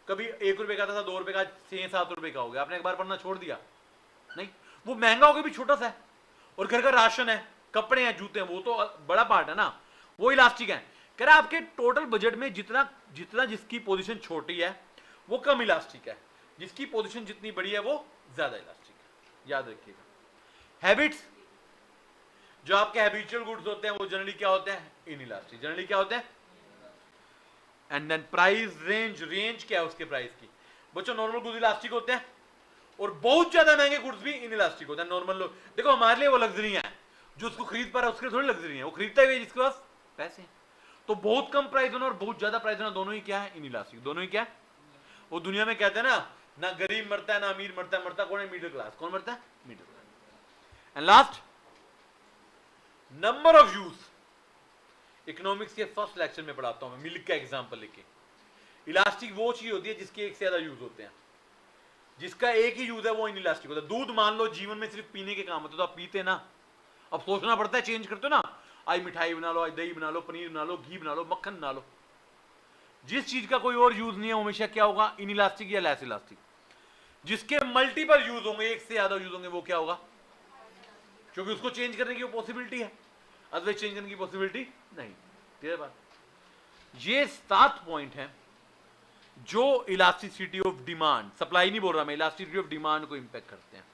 कभी 1 रुपए का था, 2 रुपए का, 6-7 रुपए का हो गया, आपने अखबार पढ़ना छोड़ दिया? नहीं, वो महंगा होगा भी छोटा सा है। और घर का राशन है, कपड़े हैं, जूते हैं, वो तो बड़ा पार्ट है ना, वो इलास्टिक है। कह रहा आपके टोटल बजट में जितना जितना जिसकी पोजीशन छोटी है वो कम इलास्टिक है, जिसकी पोजीशन जितनी बड़ी है वो ज्यादा इलास्टिक है। याद रखिएगा। हैबिट्स, जो आपके हैबिचुअल गुड्स होते हैं वो जनरली क्या होते हैं? In elastic. जनरली क्या होते हैं? And then price range, range क्या है उसके प्राइस की? बच्चों नॉर्मल गुड्स इलास्टिक होते हैं और बहुत ज्यादा महंगे गुड्स भी इन इलास्टिक होते हैं। नॉर्मल लोग देखो हमारे लिए वो लग्जरी है, जो उसको खरीद पा रहा है उसके लिए थोड़ी लग्जरी है, वो खरीदता ही जिसके पास पैसे हैं। तो बहुत कम प्राइस होना और बहुत ज्यादा प्राइस होना दोनों ही क्या है? In elastic. दोनों ही क्या है? वो दुनिया में कहते हैं ना गरीब मरता है ना अमीर मरता है, मरता कौन है? Middle class. कौन मरता है? Middle class. And last, number of use. Economics के फर्स्ट लेक्चर में पढ़ाता हूं मैं, मिल्क का एग्जांपल लेके। इलास्टिक वो चीज होती है जिसके एक से ज्यादा यूज होते हैं, जिसका एक ही यूज है वो इन इलास्टिक होता है। दूध मान लो जीवन में सिर्फ पीने के काम होते, तो आप पीते ना, अब सोचना पड़ता है, चेंज करते हो ना, आज मिठाई बना लो, आज दही बना लो, पनीर बना लो, घी बना लो, मक्खन बना लो। जिस चीज का कोई और यूज नहीं है हमेशा क्या होगा? इन इलास्टिक या लेस इलास्टिक। जिसके मल्टीपल यूज होंगे, एक से ज्यादा यूज होंगे, वो क्या होगा? क्योंकि उसको चेंज करने की पॉसिबिलिटी है, अदरवाइज चेंज करने की पॉसिबिलिटी नहीं। क्लियर बात? ये 7 पॉइंट है जो इलास्टिसिटी ऑफ डिमांड, सप्लाई नहीं बोल रहा मैं, इलास्टिसिटी ऑफ डिमांड को इंपैक्ट करते हैं।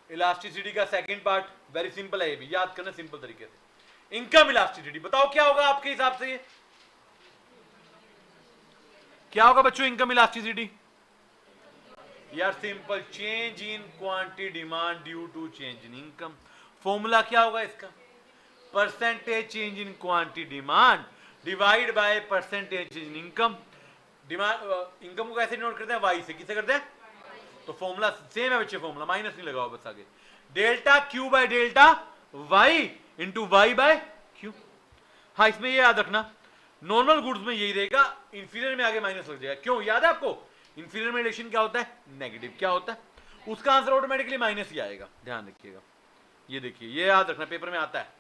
इलास्टिसिटी का सेकंड पार्ट वेरी सिंपल है, ये भी याद करना सिंपल तरीके से। इनकम इलास्टिसिटी, बताओ क्या होगा आपके हिसाब से? ये क्या होगा बच्चों? इनकम इलास्टिसिटी यार simple, change in quantity demand due to change in income. Formula क्या होगा इसका? Percentage change in quantity demand divide by percentage change in income. Demand income को कैसे नोट करते हैं? वाई से। किसे करते हैं? तो फॉर्मूला सेम है बच्चे, फॉर्मूला माइनस नहीं लगाओ बस आगे। Delta Q by delta Y into Y by Q. हाँ इसमें ये याद रखना, नॉर्मल गुड्स में यही रहेगा, इंफीरियर में आगे माइनस लग जाएगा। क्यों? याद है आपको? इंफीरियर में रिलेशन क्या होता है? नेगेटिव। क्या होता है? उसका आंसर ऑटोमेटिकली माइनस ही आएगा, ध्यान रखिएगा। ये देखिए, ये याद रखना, पेपर में आता है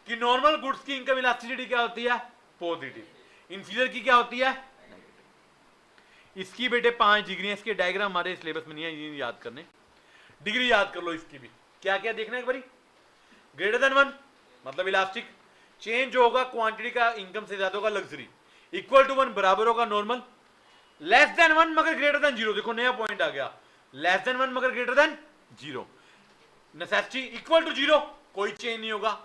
कि नॉर्मल गुड्स की इनकम इलास्टिसिटी क्या होती है? पॉजिटिव। इंफीरियर की क्या होती है? नेगेटिव। इसकी बेटे 5 डिग्री है, इसके डायग्राम हमारे सिलेबस में नहीं है, ये याद करने। डिग्री याद कर लो इसकी भी। क्या क्या देखना है एक बारी? ग्रेटर देन 1 मतलब इलास्टिक, चेंज होगा क्वांटिटी का इनकम से ज्यादा होगा लग्जरी, इक्वल टू 1 बराबर होगा नॉर्मल, लेस देन 1 मगर ग्रेटर देन 0। देखो नया पॉइंट आ गया, लेस देन 1 मगर greater than 0। Necessity equal to 0, कोई चेंज नहीं होगा।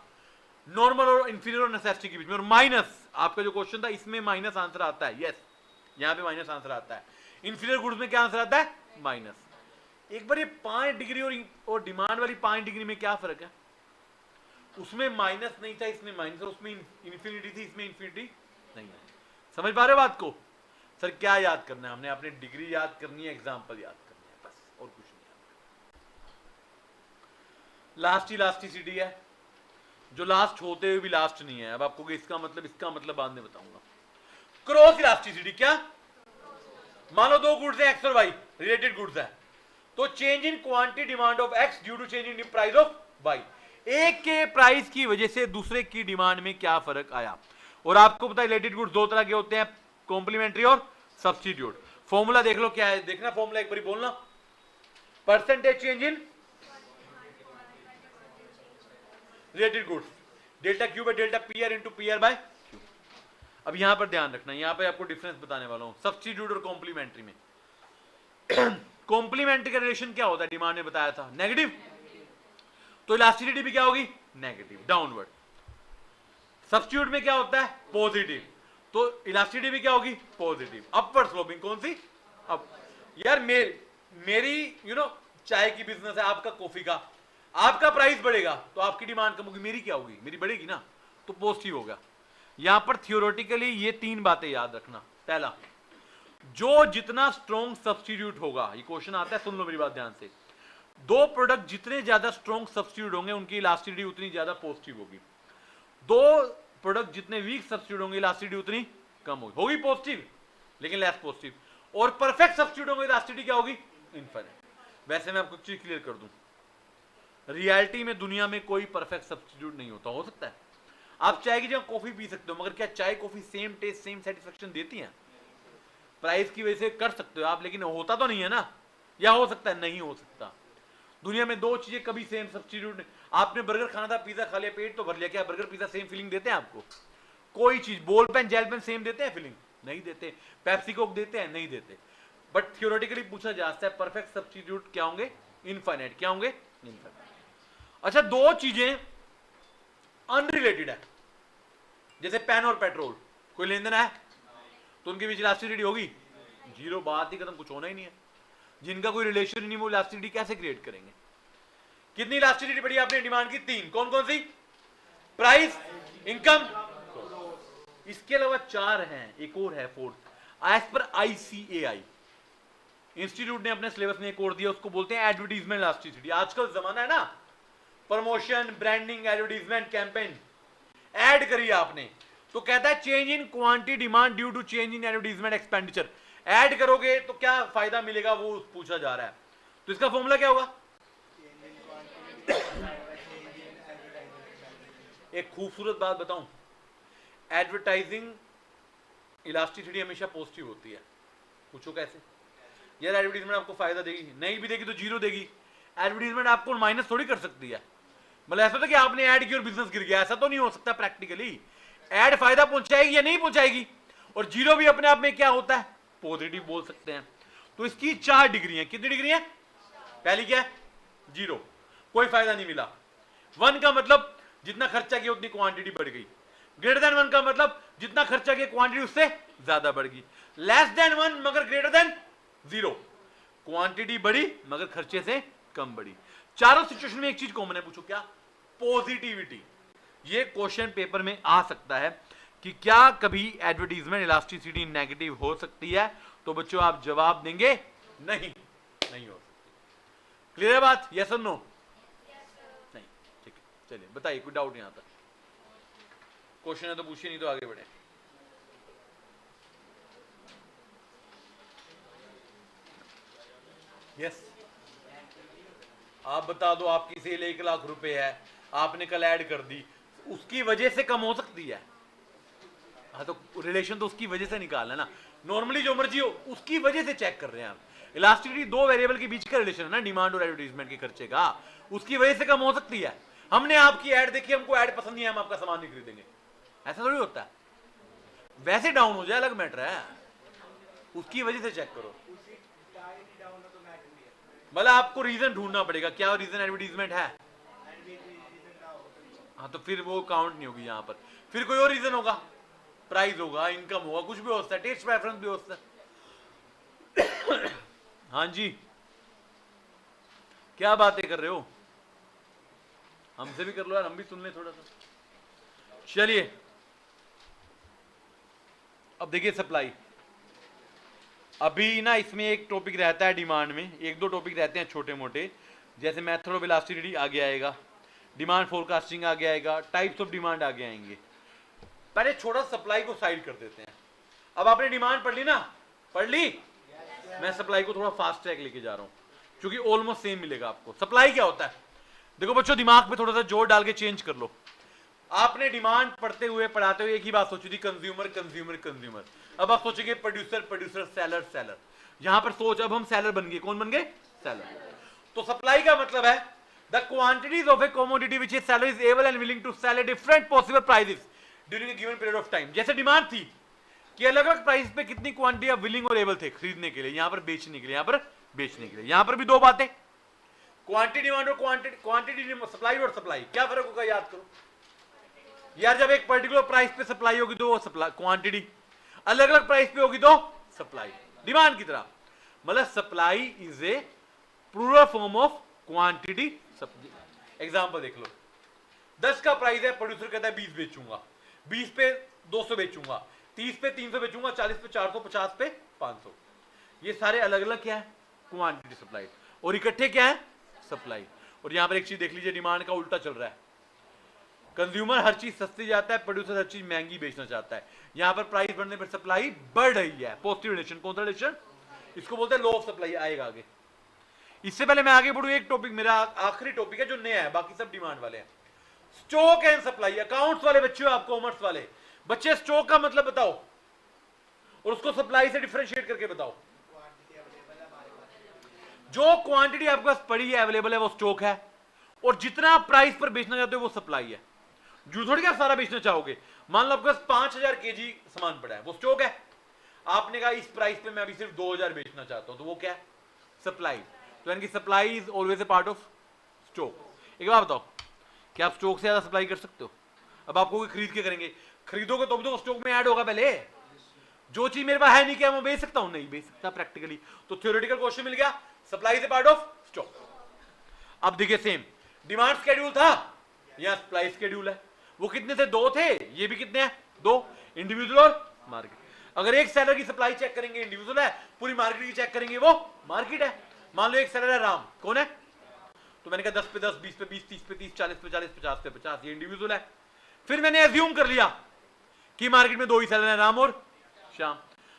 नॉर्मल और इंफीरियर और नेसेसिटी के बीच में। और माइनस, आपका जो क्वेश्चन था इसमें माइनस आंसर आता है। यस, यहां पे माइनस आंसर आता है। इंफीरियर गुड्स में क्या आंसर आता है? माइनस। एक बार ये 5 डिग्री और डिमांड वाली 5 डिग्री में क्या फर्क है? उसमें माइनस नहीं था, इसमें माइनस, उसमें इंफिनिटी थी, इसमें इंफिनिटी नहीं है। समझ पा रहे हो बात को? सर क्या याद करना है हमने? आपने डिग्री याद करनी है, एग्जाम्पल याद करनी है, बस और कुछ नहीं। लास्ट इलास्टिसिटी है, जो लास्ट होते हुए भी लास्ट नहीं है। अब आपको इसका मतलब बाद में बताऊंगा। क्रॉस इलास्टिसिटी क्या? मान लो 2 गुड्स हैं, एक्स और वाई, रिलेटेड गुड्स है, तो change in quantity demand of X due to change in price of Y. एक के प्राइस की वजह से दूसरे की डिमांड में क्या फर्क आया? और आपको पता है रिलेटेड गुड्स 2 तरह के होते हैं, कॉम्प्लीमेंट्री और सब्स्टिट्यूट। फॉर्मूला देख लो क्या है, देखना फॉर्मूला एक बार बोलना। Percentage change in related goods, delta Q by delta P R into P R by Q. अब यहां पर ध्यान रखना, यहां पे आपको डिफरेंस बताने वाला हूं सब्स्टिट्यूट और कॉम्प्लीमेंट्री में। कॉम्प्लीमेंट्री का रिलेशन क्या होता है? डिमांड में बताया था नेगेटिव, तो इलास्टिसिटी भी क्या होगी? Negative, downward. सब्स्टिट्यूट में क्या होता है? पॉजिटिव, तो इलास्टिसिटी भी क्या होगी? पॉजिटिव। अपवर्ड स्लोपिंग कौन सी? अब यार मेरी चाय की बिजनेस है, आपका कॉफी का, आपका प्राइस बढ़ेगा तो आपकी डिमांड कम होगी, मेरी क्या होगी, मेरी बढ़ेगी ना, तो पॉजिटिव होगा। यहां पर थियोरेटिकली ये 3 बातें याद रखना। पहला, जो जितना स्ट्रॉन्ग सब्स्टिट्यूट होगा, ये क्वेश्चन आता है, सुन लो मेरी बात ध्यान से, दो प्रोडक्ट जितने ज्यादा स्ट्रॉन्ग सब्स्टिट्यूट होंगे उनकी इलास्टिसिटी उतनी ज्यादा पॉजिटिव होगी। दो प्रोडक्ट जितने वीक सब्स्टिट्यूट होंगे इलास्टिसिटी उतनी कम होगी पॉजिटिव लेकिन लेस पॉजिटिव। और परफेक्ट सब्स्टिट्यूट होंगे इलास्टिसिटी क्या होगी, इनफाइनाइट। वैसे मैं आपको चीज क्लियर कर दूं, रियलिटी में दुनिया में कोई परफेक्ट सब्स्टिट्यूट नहीं होता। हो सकता है आप चाय की जगह कॉफी पी सकते हो, मगर क्या चाय coffee same taste same satisfaction देती हैं? प्राइस की वजह से कर सकते हो आप, लेकिन होता तो नहीं है ना, या हो सकता है, नहीं हो सकता। दुनिया में दो चीजें कभी सेम सब्स्टिट्यूट नहीं। आपने बर्गर खाना था, पिज्जा खा लिया, पेट तो भर लिया, क्या बर्गर पिज्जा सेम फीलिंग देते हैं आपको? कोई चीज, ball pen gel pen same देते हैं फीलिंग? नहीं देते। पेप्सी कोक देते हैं? नहीं देते। बट थियोरेटिकली पूछा जा सकता है परफेक्ट सब्स्टिट्यूट क्या होंगे, इनफाइनाइट। क्या होंगे, इनफाइनाइट। अच्छा, दो चीजें अनरिलेटेड है, जैसे पेन और पेट्रोल, कोई लेन देन है तो उनके बीच इलास्टिसिटी होगी जीरो, बात ही खत्म, कुछ होना ही नहीं है। जिनका कोई रिलेशन नहीं वो इलास्टिसिटी कैसे क्रिएट करेंगे? कितनी इलास्टिसिटी बढ़ी आपने डिमांड की? 3। कौन कौन सी? प्राइस, इनकम, इसके अलावा 4 हैं, एक और है 4th, as per ICAI institute ने अपने सिलेबस में एक और दिया, उसको बोलते हैं एडवर्टीजमेंट इलास्टिसिटी। आजकल जमाना है ना, promotion, branding, advertisement campaign, ad करिए आपने, तो कहता है change in quantity demand due to change in advertisement expenditure. Ad करोगे तो क्या फायदा मिलेगा वो पूछा जा रहा है। तो इसका फॉर्मूला क्या होगा? एक खूबसूरत बात बताऊं, एडवर्टाइजिंग इलास्टिसिटी हमेशा पॉजिटिव होती है। पूछो कैसे? यार एडवर्टीजमेंट आपको फायदा देगी, नहीं भी देगी तो जीरो देगी। एडवर्टीजमेंट आपको माइनस थोड़ी कर सकती है। मतलब ऐसा तो कि आपने ऐड की और बिजनेस गिर गया, ऐसा तो नहीं हो सकता प्रैक्टिकली। ऐड फायदा पहुंचाएगी या नहीं पहुंचाएगी, और जीरो भी अपने आप में क्या होता है, पॉजिटिव बोल सकते हैं। तो इसकी 4 डिग्री है। कितनी डिग्री है? पहली क्या है? जीरो, कोई फायदा नहीं मिला। 1 का मतलब जितना खर्चा किया उतनी क्वांटिटी बढ़ गई। ग्रेटर देन 1 का मतलब जितना खर्चा किया क्वांटिटी उससे ज्यादा बढ़ गई। लेस देन 1 मगर ग्रेटर देन 0, क्वांटिटी बढ़ी मगर खर्चे से कम बढ़ी। चारों सिचुएशन में एक चीज कॉमन है, पूछो क्या? पॉजिटिविटी। ये क्वेश्चन पेपर में आ सकता है कि क्या कभी एडवर्टीजमेंट इलास्टिसिटी नेगेटिव हो सकती है? तो बच्चों आप जवाब देंगे नहीं, नहीं हो सकती। क्लियर है बात? यस और नो? नहीं, ठीक है, चलिए बताइए, कोई डाउट नहीं आता? क्वेश्चन है तो पूछिए, नहीं तो आगे बढ़े। यस, आप बता दो, आपकी सेल 1 लाख रुपए है, आपने कल ऐड कर दी, उसकी वजह से कम हो सकती है। हाँ, तो रिलेशन तो उसकी वजह से निकालना ना, नॉर्मली जो मर्जी हो उसकी वजह से चेक कर रहे हैं आप। इलास्टिसिटी 2 वेरिएबल के बीच का रिलेशन है ना, डिमांड और एडवर्टाइजमेंट के खर्चे का, उसकी वजह से कम हो सकती है। हमने आपकी ऐड देखी, हमको ऐड पसंद नहीं है, हम आपका सामान नहीं खरीदेंगे, ऐसा थोड़ी होता है। वैसे डाउन हो जाए अलग मैटर है, उसकी वजह से चेक करो। मतलब आपको रीजन ढूंढना पड़ेगा, क्या रीजन एडवर्टीजमेंट है, हाँ तो फिर वो काउंट नहीं होगी यहाँ पर। फिर कोई और रीजन होगा, प्राइस होगा, इनकम होगा, कुछ भी हो सकता है, टेस्ट प्रेफरेंस भी हो सकता है। हाँ जी, क्या बातें कर रहे हो? हमसे भी कर लो यार, हम भी सुन ले थोड़ा सा। चलिए अब देखिए सप्लाई। अभी ना इसमें एक टॉपिक रहता है डिमांड में, 1-2 टॉपिक रहते हैं छोटे मोटे, जैसे मेथड ऑफ इलास्टिसिटी आगे आएगा, डिमांड फोरकास्टिंग आगे आएगा, टाइप्स ऑफ डिमांड आगे आएंगे। पहले छोटा सप्लाई को साइड कर देते हैं। अब आपने डिमांड पढ़ ली ना, पढ़ ली? मैं सप्लाई को थोड़ा फास्ट ट्रैक लेके जा रहा हूं, क्योंकि ऑलमोस्ट सेम मिलेगा आपको। सप्लाई क्या होता है? देखो बच्चों, दिमाग पे थोड़ा सा जोर डाल के चेंज कर लो। आपने डिमांड पढ़ते हुए पढ़ाते हुए एक ही बात सोची थी, कंज्यूमर कंज्यूमर कंज्यूमर। अब आप सोचेंगे प्रोड्यूसर प्रोड्यूसर, सेलर सेलर। यहां पर सोच, अब हम सेलर बन गए। कौन बन गए? सेलर। तो सप्लाई का मतलब है the quantities of a commodity which a seller is able and willing to sell at different possible prices during a given period of time. जैसे डिमांड थी कि अलग अलग प्राइस पे कितनी क्वांटिटी आप विलिंग और एबल थे खरीदने के लिए, यहां पर बेचने के लिए, यहां पर बेचने के लिए। यहां पर भी 2 बातें, क्वांटिटी डिमांड और क्वांटिटी सप्लाई और सप्लाई। क्या फर्क होगा याद करो यार, जब एक पर्टिकुलर प्राइस पे सप्लाई होगी तो वो सप्लाई क्वांटिटी, अलग अलग प्राइस पे होगी तो सप्लाई, डिमांड की तरह। मतलब supply is a plural form of quantity. Example देख लो, 10 का प्राइस है, प्रोड्यूसर कहता है 20 बेचूंगा, 20 पे 200 बेचूंगा, 30 पे 300 बेचूंगा, 40 पे 400, 50 पे 500। ये सारे अलग अलग क्या है, क्वांटिटी सप्लाई, और इकट्ठे क्या है, सप्लाई। और यहां पर एक चीज देख लीजिए, डिमांड का उल्टा चल रहा है। कंज्यूमर हर चीज सस्ती जाता है, प्रोड्यूसर हर चीज महंगी बेचना चाहता है। यहां पर प्राइस बढ़ने पर सप्लाई बढ़ रही है, पॉजिटिव रिलेशन। कौन सा रिलेशन, इसको बोलते हैं लॉ ऑफ सप्लाई। आएगा आगे। इससे पहले मैं आगे बढ़ू, एक टॉपिक मेरा आखिरी टॉपिक है जो नया है, बाकी सब डिमांड वाले हैं। Stock and supply. अकाउंट्स वाले बच्चे हो आप, कॉमर्स वाले बच्चे, स्टॉक का मतलब बताओ और उसको सप्लाई से डिफरेंशिएट करके बताओ। जो क्वांटिटी आपके पास पड़ी है, अवेलेबल है, वो स्टॉक है, और जितना प्राइस पर बेचना चाहते हो वो सप्लाई है। जो थोड़ी आप सारा बेचना चाहोगे। मान लो आपके पास 5000 केजी सामान पड़ा है, वो स्टॉक है। आपने कहा इस प्राइस पे मैं अभी सिर्फ 2000 बेचना चाहता हूं, तो वो क्या है, सप्लाई। तो यानी कि supply is always a part of stock. एक बात बताओ, क्या आप स्टॉक से ज्यादा सप्लाई कर सकते हो? अब आपको कोई खरीद के करेंगे, खरीदोगे तो भी तो स्टॉक में ऐड होगा पहले। जो चीज मेरे पास है नहीं, क्या मैं बेच सकता हूं? नहीं बेच सकता प्रैक्टिकली। तो थ्योरेटिकल क्वेश्चन मिल गया, supply is A part of stock. अब देखिए सेम डिमांड शेड्यूल था, यहां सप्लाई शेड्यूल है। वो कितने थे, 2 थे, ये भी कितने हैं, 2, इंडिविजुअल और मार्केट। अगर एक सेलर की सप्लाई चेक करेंगे इंडिविजुअल है, पूरी मार्केट की चेक करेंगे वो मार्केट है। मान लो एक सेलर है राम, कौन है, तो मैंने कहा 10 पे 10, 20 पे 20, 30 पे 30, 40 पे 40, 50 पे 50, ये इंडिविजुअल है। फिर मैंने एज्यूम कर लिया कि मार्केट में 2 ही सेलर हैं, राम और श्याम।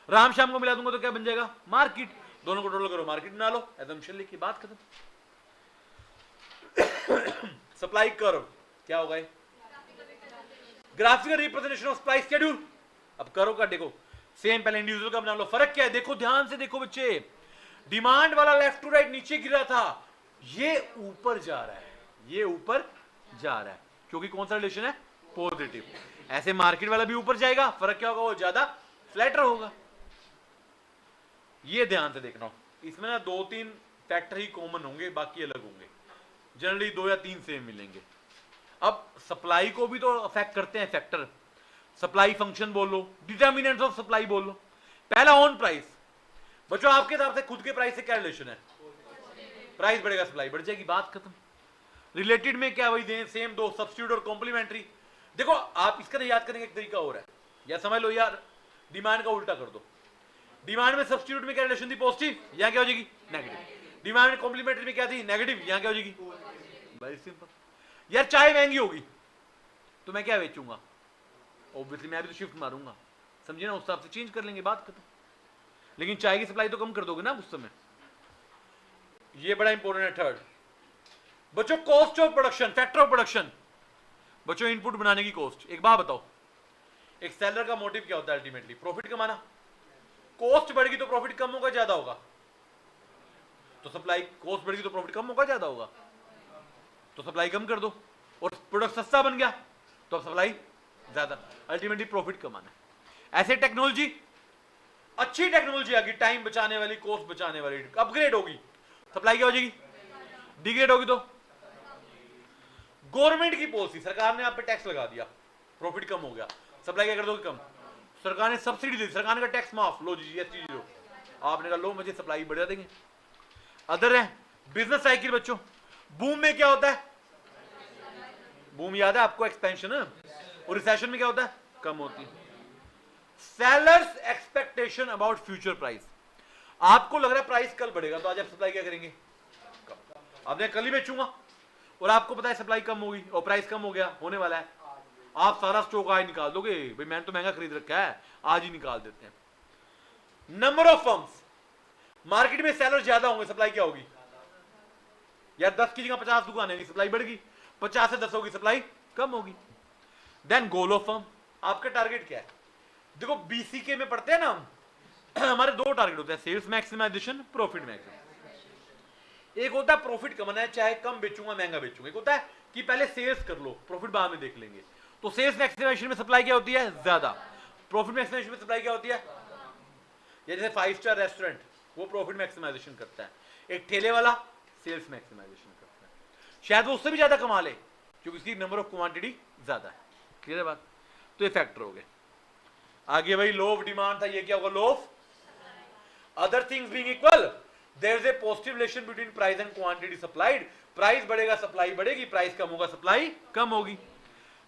राम श्याम को मिला दूंगा तो क्या बन जाएगा, मार्केट। दोनों को टोटल करो, मार्केट बना लो, एजम्पशन लिखी, बात खत्म। सप्लाई कर्व क्या होगा, graphical representation of supply schedule. अब करो का देखो, सेम पहले इंडिविजुअल का बना लो। फर्क क्या है, देखो ध्यान से देखो बच्चे, डिमांड वाला लेफ्ट टू राइट नीचे गिरा था, ये ऊपर जा रहा है, ये ऊपर जा रहा है, क्योंकि कौन सा रिलेशन है, पॉजिटिव। ऐसे मार्केट वाला भी ऊपर जाएगा, फर्क क्या होगा, वो ज्यादा फ्लैटर होगा। ये ध्यान से देखना, इसमें ना 2-3 फैक्टर ही कॉमन होंगे, बाकी अलग होंगे। जनरली 2 या 3 सेम मिलेंगे। अब सप्लाई को भी तो अफेक्ट करते हैं फैक्टर, सप्लाई फंक्शन बोल लो, डिटर्मिनेंट्स ऑफ सप्लाई बोल लो। पहला ऑन प्राइस। बच्चों आपके हिसाब से खुद के प्राइस से क्या रिलेशन है, प्राइस बढ़ेगा सप्लाई बढ़ जाएगी, बात खत्म। रिलेटेड में क्या, वही सेम 2, सब्स्टिट्यूट और कॉम्प्लीमेंट्री। देखो आप इसका याद करने का एक तरीका और है, या समझ लो यार, डिमांड का उल्टा कर दो। डिमांड में सब्स्टिट्यूट में क्या रिलेशन थी, पॉजिटिव, यहां क्या हो जाएगी, नेगेटिव। डिमांड में कॉम्प्लीमेंट्री में क्या थी, नेगेटिव, यहां क्या हो जाएगी, वेरी सिंपल। यार चाय महंगी होगी तो मैं क्या बेचूंगा, ऑब्वियसली मैं भी तो शिफ्ट मारूंगा, समझिए ना, उस हिसाब से चेंज कर लेंगे, बात खत्म। लेकिन चाय की सप्लाई तो कम कर दोगे ना उस समय। ये बड़ा इंपॉर्टेंट है। थर्ड बच्चों, cost of production, factor of production. बच्चों इनपुट बनाने की कॉस्ट। एक बात बताओ, एक सेलर का मोटिव क्या होता है, अल्टीमेटली प्रॉफिट कमाना। कॉस्ट बढ़ेगी तो प्रॉफिट कम होगा ज्यादा होगा, तो सप्लाई, कॉस्ट बढ़ेगी तो प्रॉफिट कम होगा ज्यादा होगा, तो सप्लाई कम कर दो, और प्रोडक्ट सस्ता बन गया तो सप्लाई ज्यादा, अल्टीमेटली प्रॉफिट कमाना है। ऐसे टेक्नोलॉजी, अच्छी टेक्नोलॉजी आ गई, टाइम बचाने वाली, कॉस्ट बचाने वाली, अपग्रेड होगी, सप्लाई क्या हो जाएगी, डिग्रेड होगी। तो गवर्नमेंट की पॉलिसी, सरकार ने आप पे टैक्स लगा दिया, प्रॉफिट कम हो गया, सप्लाई क्या कर दोगे, कम। सरकार ने सब्सिडी दी, सरकार ने कहा टैक्स माफ, लो जी जीएसटी लो, आपने कहा लो मुझे सप्लाई बढ़ा देंगे। अदर है बिजनेस साइकिल। बच्चों बूम में क्या होता है, बूम याद है आपको, एक्सपेंशन है, और रिसेशन में क्या होता है, कम होती है। Sellers expectation about future price. आपको लग रहा है प्राइस कल बढ़ेगा, तो आज आप सप्लाई क्या करेंगे, कम। आपने कल ही बेचूंगा, और आपको पता है सप्लाई कम होगी और प्राइस कम हो गया, होने वाला है, आप सारा स्टॉक आज निकाल दोगे, भाई मैंने तो महंगा खरीद रखा है, आज ही निकाल देते हैं। नंबर ऑफ फर्म्स, मार्केट में सेलर ज्यादा होंगे, सप्लाई क्या होगी, यार 10 की जगह 50 दुकानें, सप्लाई बढ़ेगी, 50 से 10 होगी, सप्लाई कम होगी। देन गोल ऑफ फर्म, आपका टारगेट क्या है। देखो बीसीके में पढ़ते हैं ना हम, हमारे 2 टारगेट होते हैं, सेल्स मैक्सिमाइजेशन, प्रॉफिट मैक्सिमाइजेशन। एक होता है प्रॉफिट कमाना है, चाहे कम बेचूंगा महंगा बेचूंगा। एक होता है कि पहले सेल्स कर लो, प्रॉफिट बाद में देख लेंगे। तो सेल्स मैक्सिमाइजेशन में सप्लाई क्या होती है, ज्यादा, प्रॉफिट मैक्सिमाइजेशन में सप्लाई क्या होती है, जैसे 5 स्टार रेस्टोरेंट, वो प्रॉफिट मैक्सिमाइजेशन करता है, एक ठेले वाला सेल्स मैक्सिमाइजेशन करता है, शायद वो उससे भी ज्यादा कमा ले क्योंकि उसकी नंबर ऑफ क्वांटिटी ज्यादा है। क्लियर है बात। तो ये फैक्टर हो गए। आगे भाई लॉ ऑफ डिमांड था, ये क्या होगा, law of other things being equal there is a positive relation between price and quantity supplied, price बढ़ेगा सप्लाई बढ़ेगी, प्राइस कम होगा सप्लाई कम होगी।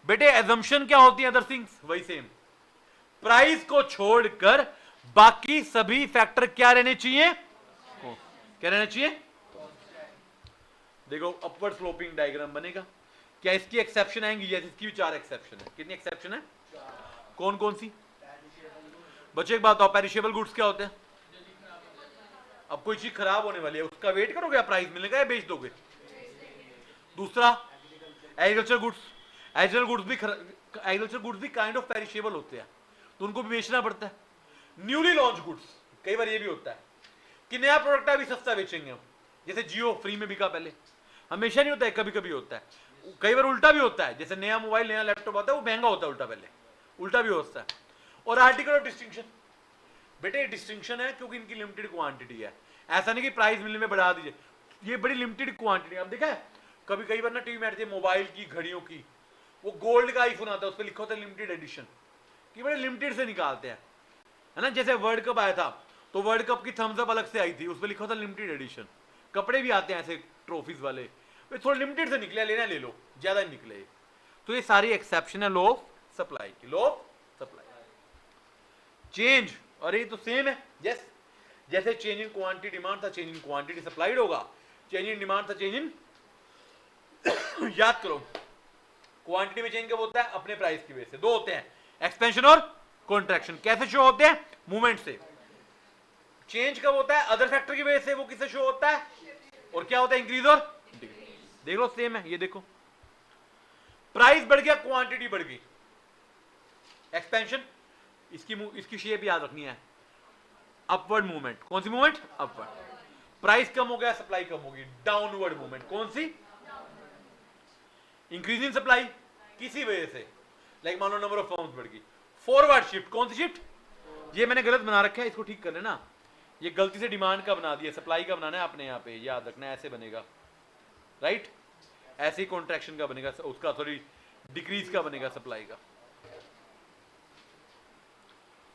बेटे एजम्पशन क्या होती है अदर थिंग्स, वही सेम। प्राइस को छोड़कर बाकी सभी फैक्टर क्या रहने चाहिए, क्या रहना चाहिए। देखो अपवर्ड स्लोपिंग डायग्राम बनेगा। क्या इसकी एक्सेप्शन आएंगी? यस, इसकी भी 4 एक्सेप्शन है। कितनी एक्सेप्शन है? कौन कौन सी? बच्चे एक बात बताओ, पेरिशेबल गुड्स क्या होते हैं? अब कोई चीज खराब होने वाली है, उसका वेट करोगे, प्राइस मिलने का या बेच दोगे? दूसरा एग्रीकल्चर गुड्स, एग्रीकल्चर गुड्स भी काइंड ऑफ पेरिशेबल होते हैं, तो उनको भी बेचना पड़ता है। न्यूली लॉन्च गुड्स, कई बार ये भी होता है कि नया प्रोडक्ट अभी सस्ता बेचेंगे हम, जैसे जियो फ्री में बिका पहले, हमेशा नहीं होता है, कभी कभी होता है। कई बार उल्टा भी होता है, जैसे नया मोबाइल नया लैपटॉप आता है वो महंगा होता है उल्टा पहले, उल्टा भी होता है। और आर्टिकल ऑफ डिस्टिंक्शन, बेटे डिस्टिंक्शन है क्योंकि इनकी लिमिटेड क्वांटिटी है, ऐसा नहीं कि प्राइस मिलने में बढ़ा दीजिए, ये बड़ी लिमिटेड क्वांटिटी। अब देखा है कभी कई बार ना टीवी में आती है मोबाइल की, घड़ियों की, वो गोल्ड का आईफोन आता है, उस पर लिखा होता है लिमिटेड एडिशन, कि बड़े लिमिटेड से निकालते हैं, है ना। जैसे वर्ल्ड कप आया था तो वर्ल्ड कप की थम्स अप अलग से आई थी, उस पर लिखा होता है लिमिटेड एडिशन। कपड़े भी आते हैं ऐसे ट्रॉफीज वाले, थोड़ा लिमिटेड से निकले, लेना ले लो, ज्यादा नहीं निकले। तो ये सारी एक्सेप्शन है लॉ ऑफ सप्लाई की, लॉ ऑफ सप्लाई। चेंज, अरे ये तो सेम है, यस, जैसे चेंज इन क्वांटिटी डिमांड था, चेंज इन क्वांटिटी सप्लाइड होगा, चेंज इन डिमांड था, चेंज इन याद करो क्वांटिटी में चेंज कब होता है? अपने प्राइस की वजह से। दो होते हैं, एक्सपेंशन और कॉन्ट्रैक्शन। कैसे शो होते हैं? मूवमेंट से। चेंज कब होता है? अदर फैक्टर की वजह से, वो किससे शो होता है? और क्या होता है? इंक्रीज और डिक्रीज। देख लो सेम है, ये देखो प्राइस बढ़ गया, क्वांटिटी बढ़ गई, एक्सपेंशन। इसकी शेप याद रखनी है, अपवर्ड मूवमेंट। कौन सी मूवमेंट? अपवर्ड। प्राइस कम हो गया, सप्लाई कम होगी, डाउनवर्ड मूवमेंट। कौन सी? इंक्रीज इन सप्लाई, किसी वजह से, लाइक मान लो नंबर ऑफ फर्म्स बढ़ गई। फॉरवर्ड शिफ्ट, कौन सी शिफ्ट? ये मैंने गलत बना रखा है, इसको ठीक कर लेना। ये गलती से डिमांड का बना दिया, सप्लाई का बनाना है अपने यहाँ पे, याद रखना है, ऐसे बनेगा, राइट। ऐसे ही कॉन्ट्रैक्शन का बनेगा, उसका सॉरी डिक्रीज का बनेगा, सप्लाई का।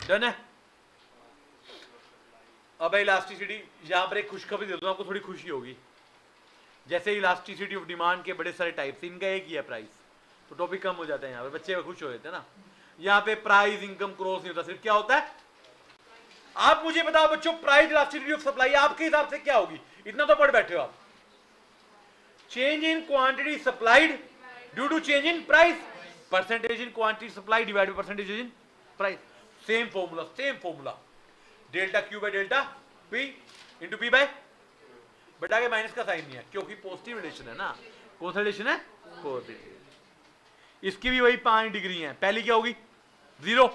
डन है। अब इलास्टिसिटी, यहां पर एक खुशखबरी दे दूं आपको, थोड़ी खुशी होगी। जैसे इलास्टिसिटी ऑफ डिमांड के बड़े सारे टाइप्स, इनका एक ही है प्राइस, तो टॉपिक कम हो जाता है यहाँ पे, बच्चे खुश हो जाते हैं ना। यहाँ पे प्राइस इनकम क्रॉस नहीं होता, सिर्फ क्या होता है? आप मुझे बताओ बच्चों, प्राइस इलास्टिसिटी ऑफ सप्लाई आपके हिसाब से क्या होगी? इतना तो पढ़ बैठे हो आप। Change in quantity supplied due to change in price, percentage in quantity supply divide by percentage in price. Same formula, same formula, delta Q by delta P into P by, but आगे minus का sign नहीं है क्योंकि positive relation है ना। कौन सा relation है? पॉजिटिव। इसकी भी वही 5 डिग्री है। पहली क्या होगी? 0,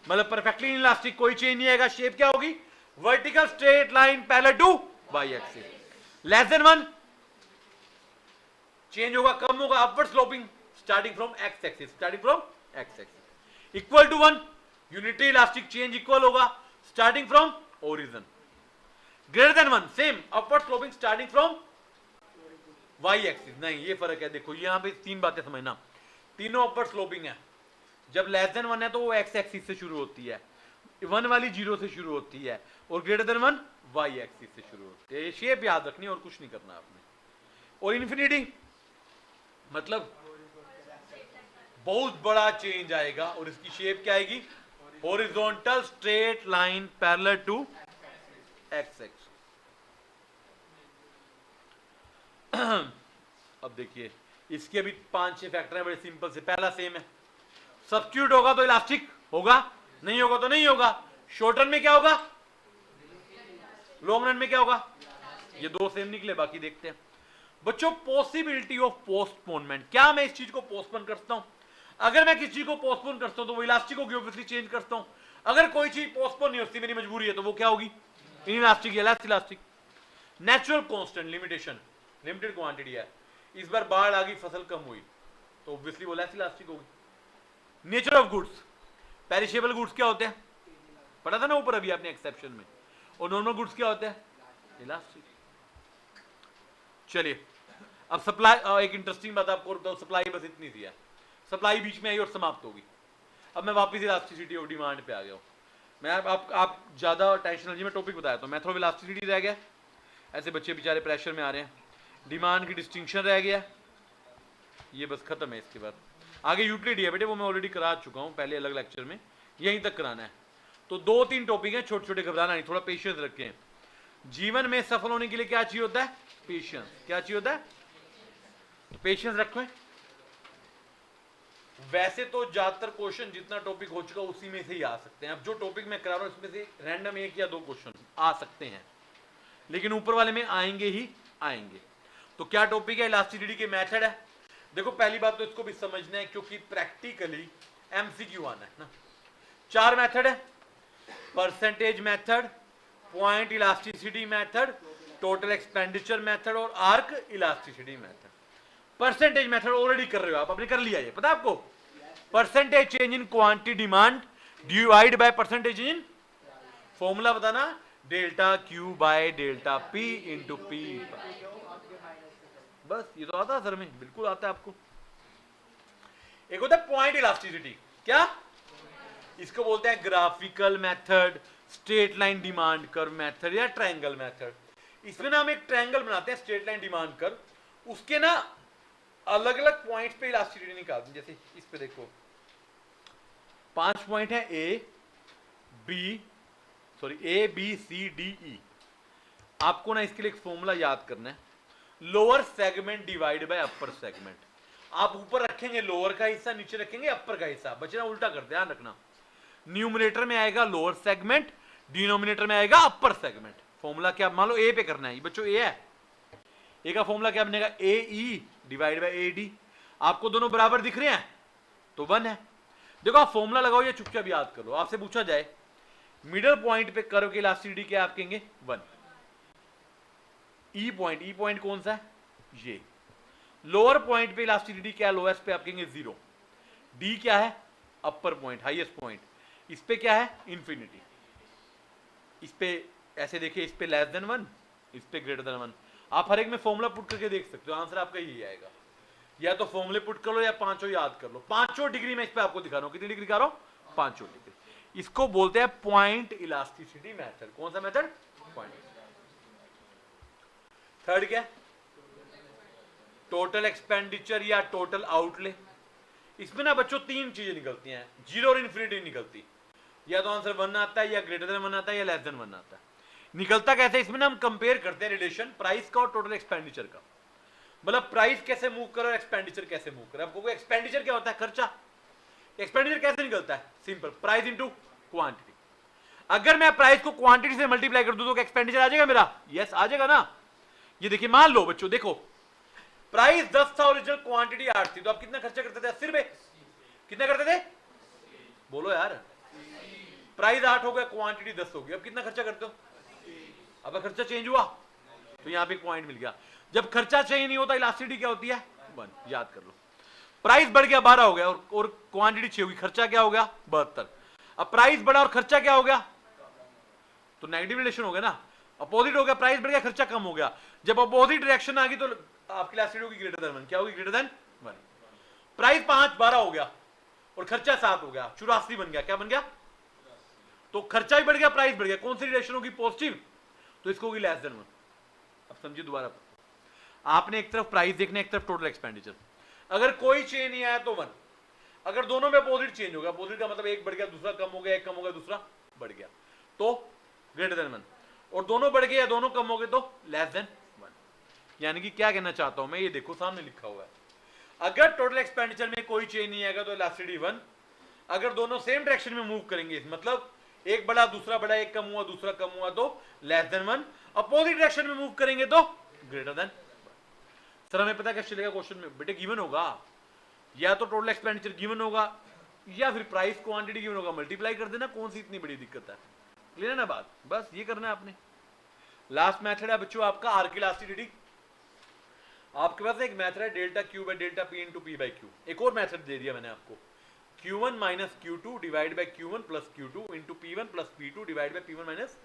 मतलब परफेक्टली इलास्टिक, कोई चेंज नहीं आएगा। शेप क्या होगी? Vertical straight line parallel to Y axis. Less than 1 change होगा, कम होगा, upward sloping starting from X axis, starting from X axis. Equal to 1 unitary elastic change equal होगा starting from origin. Greater than 1 same upward sloping starting from Y axis. नहीं, ये फर्क है, देखो यहां पे 3 बातें समझना। तीनों अपवर्ड स्लोपिंग है। जब लेस देन 1 है तो वो एक्स एक्सिस से शुरू होती है, 1 वाली 0 से शुरू होती है, और ग्रेटर देन 1 वाई एक्सिस से शुरू होती है। ये शेप याद रखनी है और कुछ नहीं करना आपने। और इन्फिनिटी मतलब बहुत बड़ा चेंज आएगा, और इसकी शेप क्या आएगी? Horizontal straight line parallel to X axis. अब देखिए इसके भी 5-6 फैक्टर हैं, बड़े सिंपल से। पहला सेम है, सब्स्टिट्यूट होगा तो इलास्टिक होगा, नहीं होगा तो नहीं होगा। शॉर्ट रन में क्या होगा? लॉन्ग रन में क्या होगा? ये 2 सेम निकले, बाकी देखते हैं। बच्चों पॉसिबिलिटी ऑफ पोस्टपोनमेंट, क्या मैं इस चीज को पोस्टपोन करता हूं? अगर मैं किसी चीज को पोस्टपोन करता हूं तो वो इलास्टिक होगी, ऑब्वियसली चेंज करता हूं। अगर कोई चीज पोस्टपोन नहीं होती, मेरी मजबूरी है, तो वो क्या होगी? इनइलास्टिक या less elastic. Natural constant limitation, limited quantity है, इस बार बाढ़ आ गई, फसल कम हुई, तो ऑब्वियसली वो लेस इलास्टिक होगी। Nature of goods, perishable goods क्या होते हैं? पढ़ा था ना ऊपर अभी आपने एक्सेप्शन में। और नॉर्मल गुड्स क्या होते हैं? इलास्टिक। चलिए अब सप्लाई, एक इंटरेस्टिंग बात आपको बताऊं, सप्लाई बस इतनी सी है, सप्लाई बीच में आई और समाप्त होगी। अब मैं वापस इलास्टिसिटी ऑफ डिमांड पे आ गया हूं। मैं आप ज्यादा टेंशन लीजिए, मैं टॉपिक बताया तो मेथड ऑफ इलास्टिसिटी रह गया। ऐसे बच्चे बेचारे प्रेशर में आ रहे हैं। डिमांड की डिस्टिंक्शन रह गया, ये बस खत्म है। इसके बाद आगे यूटिलिटी है बेटे, वो मैं ऑलरेडी करा चुका हूं पहले अलग लेक्चर में, यहीं तक कराना है। तो 2-3 टॉपिक हैं छोटे छोटे, घबराना नहीं, थोड़ा पेशेंस रखें। जीवन में सफल होने के लिए क्या चाहिए होता है? पेशेंस। क्या चाहिए होता है? पेशेंस रखो। वैसे तो ज्यादातर क्वेश्चन जितना टॉपिक हो चुका उसी में से ही आ सकते हैं। अब जो टॉपिक मैं करा रहा हूं इसमें से रैंडम 1 या 2 क्वेश्चन आ सकते हैं, लेकिन ऊपर वाले में आएंगे ही आएंगे। तो क्या टॉपिक है? इलास्टिसिटी के मेथड है। देखो पहली बात तो इसको भी समझना है क्योंकि प्रैक्टिकली एमसीक्यू आना है ना। 4 मेथड है, percentage method, point elasticity method, total expenditure method और arc elasticity method. Percentage method already कर रहे हो आप, आपने कर लिया, ये पता है आपको। Percentage change in quantity demand divide by percentage in, formula बताना, delta Q by delta P into P. बस ये तो आता है सर में, बिल्कुल आता है आपको। एक होता है पॉइंट इलास्टिसिटी, क्या? इसको बोलते हैं graphical method, straight line demand curve method या ट्रायंगल मेथड। इसमें ना हम एक ट्रायंगल बनाते हैं, स्ट्रेट लाइन डिमांड कर्व, उसके ना अलग अलग पॉइंट्स पे इलास्टिसिटी निकालते हैं। जैसे इस पे देखो 5 पॉइंट है, A B C D E. आपको ना इसके लिए एक फॉर्मूला याद करना है, lower segment divide by upper segment. आप ऊपर रखेंगे लोअर का हिस्सा, नीचे रखेंगे अपर का हिस्सा, बचना उल्टा कर, ध्यान रखना। न्यूमरेटर में आएगा लोअर सेगमेंट, डिनोमिनेटर में आएगा अपर सेगमेंट। फॉर्मूला क्या? मान लो ए पे करना है, बच्चों ए है, ए का फॉर्मूला क्या बनेगा? A E divide by A D. आपको दोनों बराबर दिख रहे हैं तो 1 है। देखो आप फॉर्मूला लगाओ या चुपचाप याद कर लो। आपसे पूछा जाए मिडल पॉइंट पे कर्व की इलास्टिसिटी क्या, आप कहेंगे 1। ई पॉइंट कौन सा है? ये। लोअर पॉइंट पे इलास्टिसिटी क्या है? लोएस्ट पे आप कहेंगे 0। डी क्या है? अपर पॉइंट, हाईएस्ट पॉइंट। इस पे क्या है? इंफिनिटी। इस पे ऐसे देखिए, इस पे लेस देन 1, इस पे ग्रेटर देन 1। आप हर एक में फॉर्मूला पुट करके देख सकते हो, आंसर आपका यही आएगा। या तो फॉर्मूले पुट कर लो या पांचों याद कर लो। 5 डिग्री में इस पे आपको दिखा रहा हूं, कितनी डिग्री दिखा रहा हूं? 5 डिग्री। इसको बोलते हैं पॉइंट इलास्टिसिटी मेथड। कौन सा मेथड? पॉइंट। थर्ड क्या? टोटल एक्सपेंडिचर या टोटल आउटले। इसमें ना बच्चों 3 चीजें निकलती हैं, 0 और इन्फिनिटी निकलती। या तो आंसर 1 आता है, या ग्रेटर देन 1 आता है, या लेस देन 1 आता है। निकलता कैसे? इसमें ना हम कंपेयर करते हैं रिलेशन प्राइस का और टोटल एक्सपेंडिचर का। मतलब प्राइस कैसे मूव करे और एक्सपेंडिचर कैसे मूव करे। आपको एक्सपेंडिचर क्या होता है? खर्चा। एक्सपेंडिचर कैसे निकलता है? Simple, price into quantity. अगर मैं प्राइस को क्वांटिटी से मल्टीप्लाई कर दूं तो एक्सपेंडिचर आ जाएगा मेरा? यस आ जाएगा ना। ये देखिए, मान लो बच्चों, देखो प्राइस 10 था, ओरिजिनल क्वांटिटी 8 थी, तो आप कितना खर्चा करते थे? 80 रुपए। कितना करते थे? बोलो यार। प्राइस 8 हो गया, क्वांटिटी 10 हो गई, अब कितना खर्चा करते हो? अब खर्चा चेंज हुआ तो यहां पे पॉइंट मिल गया। जब खर्चा चेंज नहीं होता इलास्टिसिटी क्या होती है? 1। याद कर लो। प्राइस बढ़ गया 12 हो गया और क्वांटिटी 6 होगी, खर्चा क्या हो गया? 72। अब प्राइस बढ़ा और खर्चा क्या हो गया? तो नेगेटिव रिलेशन हो गया ना, अपोजिट हो गया। प्राइस बढ़ गया, खर्चा कम हो गया। जब अपोजिट डायरेक्शन आ गई तो आपकी इलास्टिसिटी होगी ग्रेटर देन 1। क्या होगी? Greater than 1। प्राइस 12 हो गया और खर्चा 7 हो गया, 84 बन गया। क्या बन गया? तो खर्चा भी बढ़ गया, प्राइस बढ़ गया। कौन सी रिलेशन होगी? पॉजिटिव, तो इसको होगी लेस देन 1। अब समझिए दोबारा, आपने एक तरफ प्राइस देखना, एक तरफ टोटल एक्सपेंडिचर। अगर कोई चेंज नहीं आया तो 1। अगर दोनों में अपोजिट चेंज हो गया, अपोजिट का मतलब एक बढ़ गया दूसरा कम हो गया, एक कम हो गया दूसरा बढ़ गया, तो ग्रेटर देन 1। और दोनों बढ़ गए या दोनों कम हो गए तो लेस देन 1। यानी कि क्या कहना चाहता हूं मैं, ये देखो सामने लिखा हुआ है, अगर टोटल एक्सपेंडिचर में कोई चेंज नहीं आएगा तो इलास्टिसिटी 1। अगर दोनों सेम डायरेक्शन में मूव करेंगे, मतलब एक बढ़ा दूसरा बढ़ा, एक कम हुआ दूसरा कम हुआ, तो लेस देन 1। अपोजिट डायरेक्शन में मूव करेंगे तो ग्रेटर देन 1। सर हमें पता कैसे चलेगा? क्वेश्चन में बेटे गिवन होगा, या तो टोटल एक्सपेंडिचर गिवन होगा या फिर प्राइस क्वांटिटी गिवन होगा, मल्टीप्लाई कर देना। कौन सी इतनी बड़ी दिक्कत है? क्लियर है ना बात? बस ये करना है आपने। लास्ट मेथड है बच्चों आपका आर्क इलास्टिसिटी। आपके पास एक मेथड है delta Q by delta P into P by Q. एक और मेथड दे दिया मैंने आपको, Q1 minus Q2 divide by Q1 plus Q2 into P1 plus P2 divide by P1 minus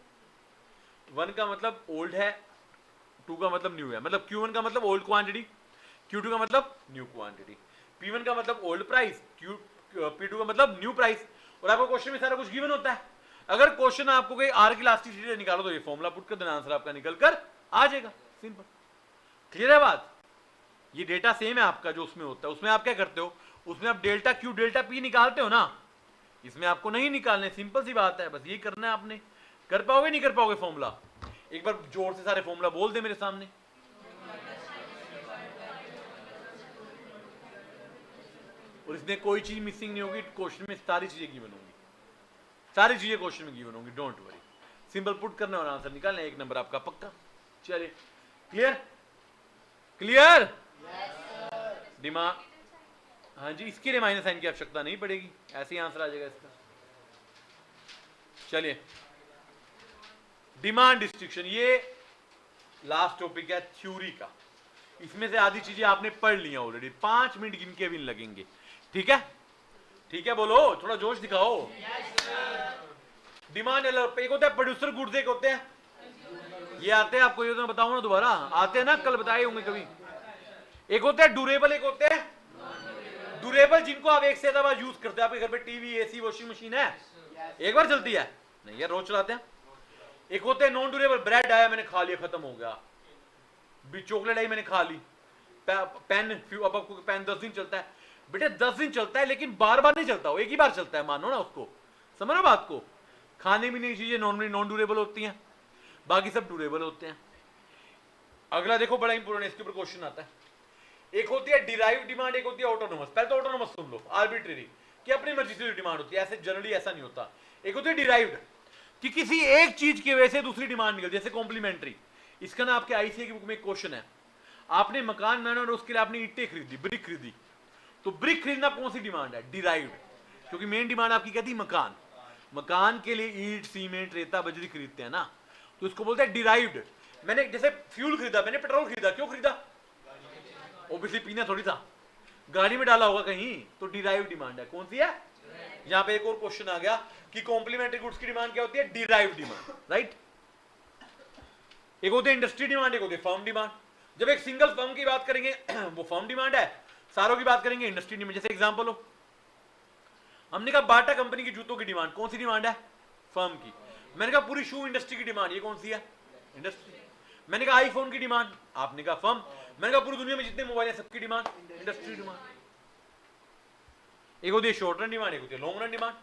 1 का मतलब ओल्ड है, 2 का मतलब न्यू है। मतलब Q1 का मतलब ओल्ड क्वांटिटी, Q2 का मतलब न्यू क्वांटिटी, P1 का मतलब ओल्ड प्राइस, P2 का मतलब न्यू प्राइस। और आपको क्वेश्चन में सारा कुछ गिवन होता है। अगर क्वेश्चन आपको कोई आर्क इलास्टिसिटी निकालो तो ये फॉर्मूला पुट कर देना, आंसर आपका निकल कर आ जाएगा। सिंपल। क्लियर है बात? ये डेटा सेम है आपका जो उसमें होता है, उसमें आप क्या करते हो, उसमें आप डेल्टा क्यू डेल्टा पी निकालते हो ना, इसमें आपको नहीं निकालने, सिंपल सी बात है, बस ये करना है आपने। कर पाओगे नहीं कर पाओगे फॉर्मूला? एक बार जोर से सारे फॉर्मूला बोल दे मेरे सामने। और इसमें कोई चीज मिसिंग नहीं होगी, क्वेश्चन में सारी चीजें गिवन होंगी, सारी चीजें क्वेश्चन में गिवन होंगी, डोंट वरी। सिंपल पुट करना और आंसर निकालना, एक नंबर आपका पक्का। चलिए, क्लियर? क्लियर? दिमाग, हाँ जी, इसके लिए माइनस साइन की आवश्यकता नहीं पड़ेगी, ऐसे ही आंसर आ जाएगा इसका। चलिए, डिमांड डिस्ट्रिक्शन, ये लास्ट टॉपिक है थ्योरी का, इसमें से आधी चीजें आपने पढ़ ली हैं ऑलरेडी, 5 मिनट गिन के भी लगेंगे, ठीक है? ठीक है, बोलो, थोड़ा जोश दिखाओ। डिमांड एक होता है प्रोड्यूसर गुड्स, एक होते हैं ये आते हैं, आपको ये तो मैं बताऊंगा ना दोबारा, आते हैं ना, कल बताए होंगे कभी। एक होता है ड्यूरेबल, एक होते हैं ड्यूरेबल, जिनको आप एक से ज्यादा बार यूज करते हैं। आपके घर पे टीवी, एसी, वॉशिंग मशीन है, एक बार चलती है नहीं यार, रोज चलाते हैं। एक होते हैं नॉन ड्यूरेबल, ब्रेड आया मैंने खा लिया खत्म हो गया, चॉकलेट आई मैंने खा ली, पेन, अब आपको पेन 10 दिन चलता है, बेटे 10 दिन चलता है लेकिन बार बार नहीं चलता, वो एक ही बार चलता है, मानो ना उसको, समझ रहे बात को? खाने पीने की चीजें नॉर्मली नॉन ड्यूरेबल होती हैं, बाकी सब ड्यूरेबल होते हैं। अगला देखो, बड़ा इंपोर्टेंट, इसके ऊपर क्वेश्चन आता है। एक होती है डिराइव डिमांड, एक होती है ऑटोनोमस। पहले तो ऑटोनोमस सुन लो, आर्बिट्रेरी, कि अपनी मर्जी से डिमांड होती है, ऐसे जनरली ऐसा नहीं होता। एक होती है डिराइव्ड, कि किसी एक चीज की वजह से दूसरी डिमांड निकल, जैसे कॉम्प्लीमेंट्री। इसका ना आपके आईसीए की बुक में एक क्वेश्चन है, आपने मकान बनाना और उसके लिए आपने ईंटें खरीदी, ब्रिक खरीदी, तो ब्रिक खरीदना कौन सी डिमांड है? डिराइव्ड, क्योंकि मेन डिमांड आपकी कहती है मकान, मकान के लिए ईंट, सीमेंट, रेता, बजरी खरीदते हैं ना, तो इसको बोलते हैं डिराइव्ड। मैंने जैसे फ्यूल खरीदा, मैंने पेट्रोल खरीदा, क्यों खरीदा? ओबियसली पीना थोड़ी था, गाड़ी में डाला होगा कहीं, तो डिराइव डिमांड है। कौन सी है? यहां पे एक और क्वेश्चन आ गया कि कॉम्प्लीमेंट्री गुड्स की डिमांड क्या होती है? Derive demand, right? एक होती है इंडस्ट्री डिमांड, एक होती है फर्म डिमांड। जब एक सिंगल फर्म की बात करेंगे वो फर्म डिमांड है, सारों की बात करेंगे इंडस्ट्री डिमांड। जैसे एग्जांपल हो, हमने कहा बाटा कंपनी की जूतों की डिमांड, कौन सी डिमांड है? फर्म की। मैंने कहा पूरी शू इंडस्ट्री की डिमांड, ये कौन सी है? इंडस्ट्री। मैंने कहा आईफोन की डिमांड, आपने कहा फर्म। मैंने कहा पूरी दुनिया में जितने मोबाइल है सबकी डिमांड, इंडस्ट्री डिमांड। एक होती है शॉर्ट रन डिमांड, एक होती है long run demand.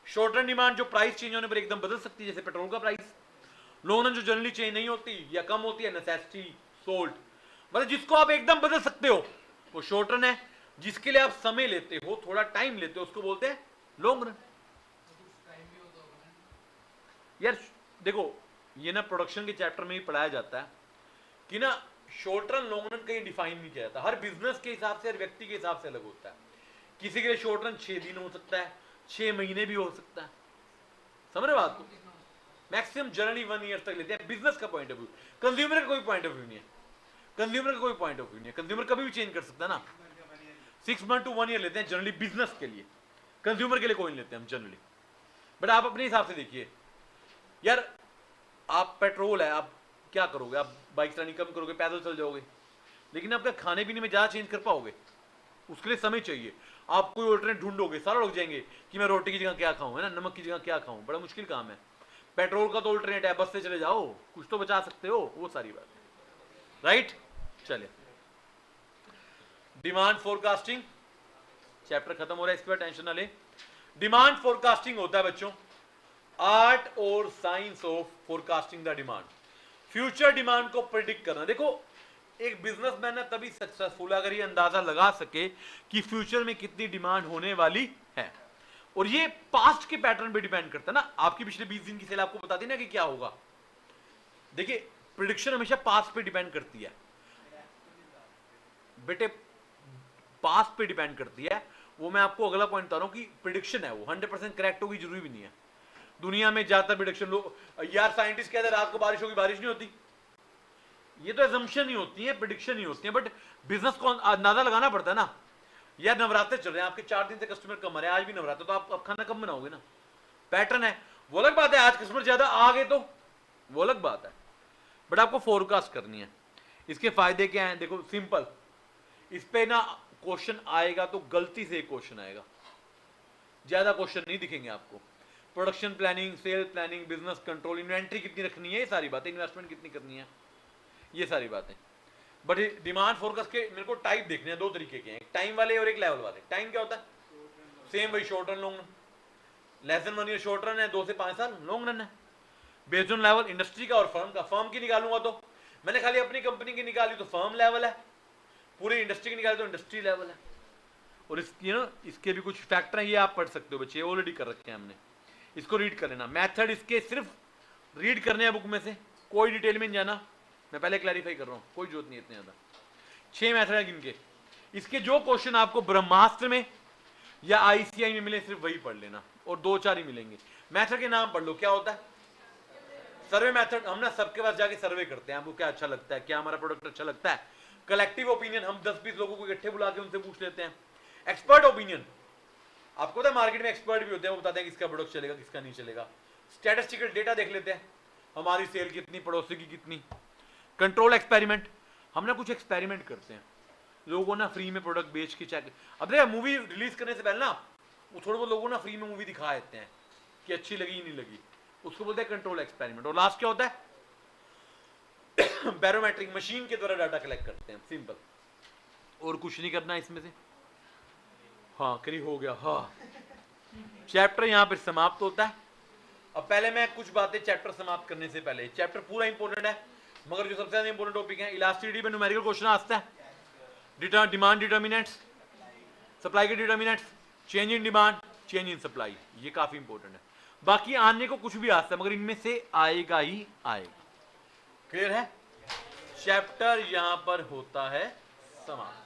Short run demand जो प्राइस चेंज होने पर एकदम बदल सकती है, जैसे पेट्रोल का प्राइस। लॉन्ग रन जो जनरली चेंज नहीं होती या कम होती है, नेसेसिटी, सोल्ट, मतलब जिसको आप एकदम बदल सकते हो वो शॉर्ट रन है। जिसके लिए आप समय लेते हो, थोड़ा टाइम लेते हो, उसको बोलते हैं लॉन्ग रन। यार देखो, ये ना प्रोडक्शन के चैप्टर में ही पढ़ाया जाता है कि ना शॉर्ट रन लॉन्ग रन कहीं डिफाइन नहीं किया जाता, हर बिजनेस के हिसाब से, हर व्यक्ति के हिसाब से अलग होता है। किसी के लिए शॉर्ट रन 6 दिन हो सकता है, 6 महीने भी हो सकता है, समझ रहे बात को? मैक्सिमम जनरली 1 ईयर तक लेते हैं, बिजनेस का पॉइंट ऑफ व्यू। कंज्यूमर का कोई पॉइंट ऑफ व्यू नहीं है, कंज्यूमर का कोई पॉइंट ऑफ व्यू नहीं है, कंज्यूमर कभी भी चेंज कर सकता है ना। 6 मंथ टू 1 ईयर लेते हैं जनरली बिजनेस के लिए, कंज्यूमर के लिए कोई नहीं लेते हम जनरली। बट आप अपने हिसाब से देखिए यार, आप पेट्रोल है, आप क्या करोगे? आप बाइक चलानी कम करोगे, पैदल चल जाओगे, लेकिन आपका खाने पीने में ज़्यादा चेंज कर पाओगे? उसके लिए समय चाहिए। आप कोई ऑल्टरनेट ढूंढोगे, सारा लोग जाएंगे कि मैं रोटी की जगह क्या खाऊं, है ना, नमक की जगह क्या खाऊं, बड़ा मुश्किल काम है। पेट्रोल का तो ऑल्टरनेट है, बस से चले जाओ, कुछ तो बचा सकते हो, वो सारी बात, राइट? चलिए, डिमांड फोरकास्टिंग चैप्टर खत्म हो रहा है, इसके बाद टेंशन ना ले। डिमांड फोरकास्टिंग होता है बच्चों आर्ट और science of forecasting the demand, future demand को प्रिडिक्ट करना। देखो, एक बिजनेसमैन है तभी सक्सेसफुल अगर ये अंदाजा लगा सके कि फ्यूचर में कितनी डिमांड होने वाली है, और ये पास्ट के पैटर्न पे डिपेंड करता है ना। आपकी पिछले 20 दिन की सेल आपको बताती ना कि क्या होगा। देखिए, प्रिडिक्शन हमेशा पास्ट पे डिपेंड करती है बेटे, पास्ट पे डिपेंड करती है। वो मैं आपको अगला पॉइंट बता रहा हूं कि प्रिडिक्शन है वो 100% करेक्ट होगी जरूरी भी नहीं है। दुनिया में ज्यादातर प्रिडिक्शन लोग, यार साइंटिस्ट कहते हैं रात को बारिश होगी, बारिश नहीं होती, ये तो एजम्पशन ही होती है, प्रिडिक्शन ही होती है। बट बिजनेस को अंदाजा लगाना पड़ता है ना। यार नवरात्रे चल रहे हैं, आपके 4 दिन से कस्टमर कम आ रहे हैं, आज भी नवरात्र, तो आप खाना कम बनाओगे ना, पैटर्न है वो अलग बात है। आज कस्टमर ज्यादा आ गए तो वो अलग बात है, बट आपको फोरकास्ट करनी है। इसके फायदे क्या हैं? देखो सिंपल, इस पे ना क्वेश्चन आएगा तो गलती से एक क्वेश्चन आएगा, ज्यादा क्वेश्चन नहीं दिखेंगे आपको। Production planning, sale planning, business control, inventory कितनी रखनी है, ये सारी बातें, इन्वेस्टमेंट कितनी करनी है, ये सारी बातें। बट डिमांड फोरकास्ट के मेरे को टाइप देखने हैं, दो तरीके के हैं, एक टाइम वाले और एक लेवल वाले। टाइम क्या होता है? सेम वही, short run long run. Less than 1 year short run है, 2 से 5 साल लॉन्ग रन है। बेस्ड ऑन लेवल इंडस्ट्री का और फर्म का। फर्म की निकालूंगा तो मैंने खाली अपनी कंपनी की निकाली तो फर्म लेवल है, पूरी इंडस्ट्री की निकाली तो इंडस्ट्री लेवल है। और इसके भी कुछ फैक्टर हैं, ये आप पढ़ सकते हो बच्चे, ऑलरेडी कर रखे हैं हमने, इसको रीड कर लेना। मेथड इसके सिर्फ रीड करने हैं बुक में से, कोई डिटेल में नहीं जाना, मैं पहले क्लैरिफाई कर रहा हूँ, कोई जरूरत नहीं है इतने ज़्यादा। 6 मेथड है इनके, इसके जो क्वेश्चन आपको ब्रह्मास्त्र में या आईसीआई में मिले सिर्फ वही पढ़ लेना, और 2-4 ही मिलेंगे। मेथड के नाम पढ़ लो, क्या होता है? Survey method. हम ना सबके पास जाके सर्वे करते हैं, आपको क्या अच्छा लगता है, क्या हमारा प्रोडक्ट अच्छा लगता है। कलेक्टिव ओपिनियन, हम 10-20 लोगों को इकट्ठे बुला के उनसे पूछ लेते हैं। एक्सपर्ट ओपिनियन, आपको पता है मार्केट में एक्सपर्ट भी होते हैं, वो बताते हैं किसका प्रोडक्ट चलेगा किसका नहीं चलेगा। स्टैटिस्टिकल डेटा देख लेते हैं, हमारी सेल कितनी, पड़ोसी की कितनी। कंट्रोल एक्सपेरिमेंट, हम ना कुछ एक्सपेरिमेंट करते हैं, लोगों ना फ्री में प्रोडक्ट बेच के चेक। अब देखिए मूवी रिलीज करने से पहले ना वो थोड़े बहुत लोगों ना फ्री में मूवी दिखा देते हैं कि अच्छी लगी नहीं लगी, उसको बोलते हैं कंट्रोल एक्सपेरिमेंट। और लास्ट क्या होता है? बैरोमेट्रिक, मशीन के द्वारा डाटा कलेक्ट करते हैं, सिंपल, और कुछ नहीं करना इसमें से। हाँ करीब हो गया। हाँ, चैप्टर यहाँ पर समाप्त होता है। अब पहले मैं कुछ बातें चैप्टर समाप्त करने से पहले, चैप्टर पूरा इंपॉर्टेंट है, मगर जो सबसे ज्यादा इंपॉर्टेंट टॉपिक है, इलास्टिसिटी पे न्यूमेरिकल क्वेश्चन आता है, डिमांड डिटर्मिनेंट्स, सप्लाई के determinants, change in demand, change in supply, ये काफी इंपॉर्टेंट है। बाकी आने को कुछ भी आता है, मगर इनमें से आएगा ही आएगा। क्लियर है? चैप्टर यहां पर होता है समाप्त।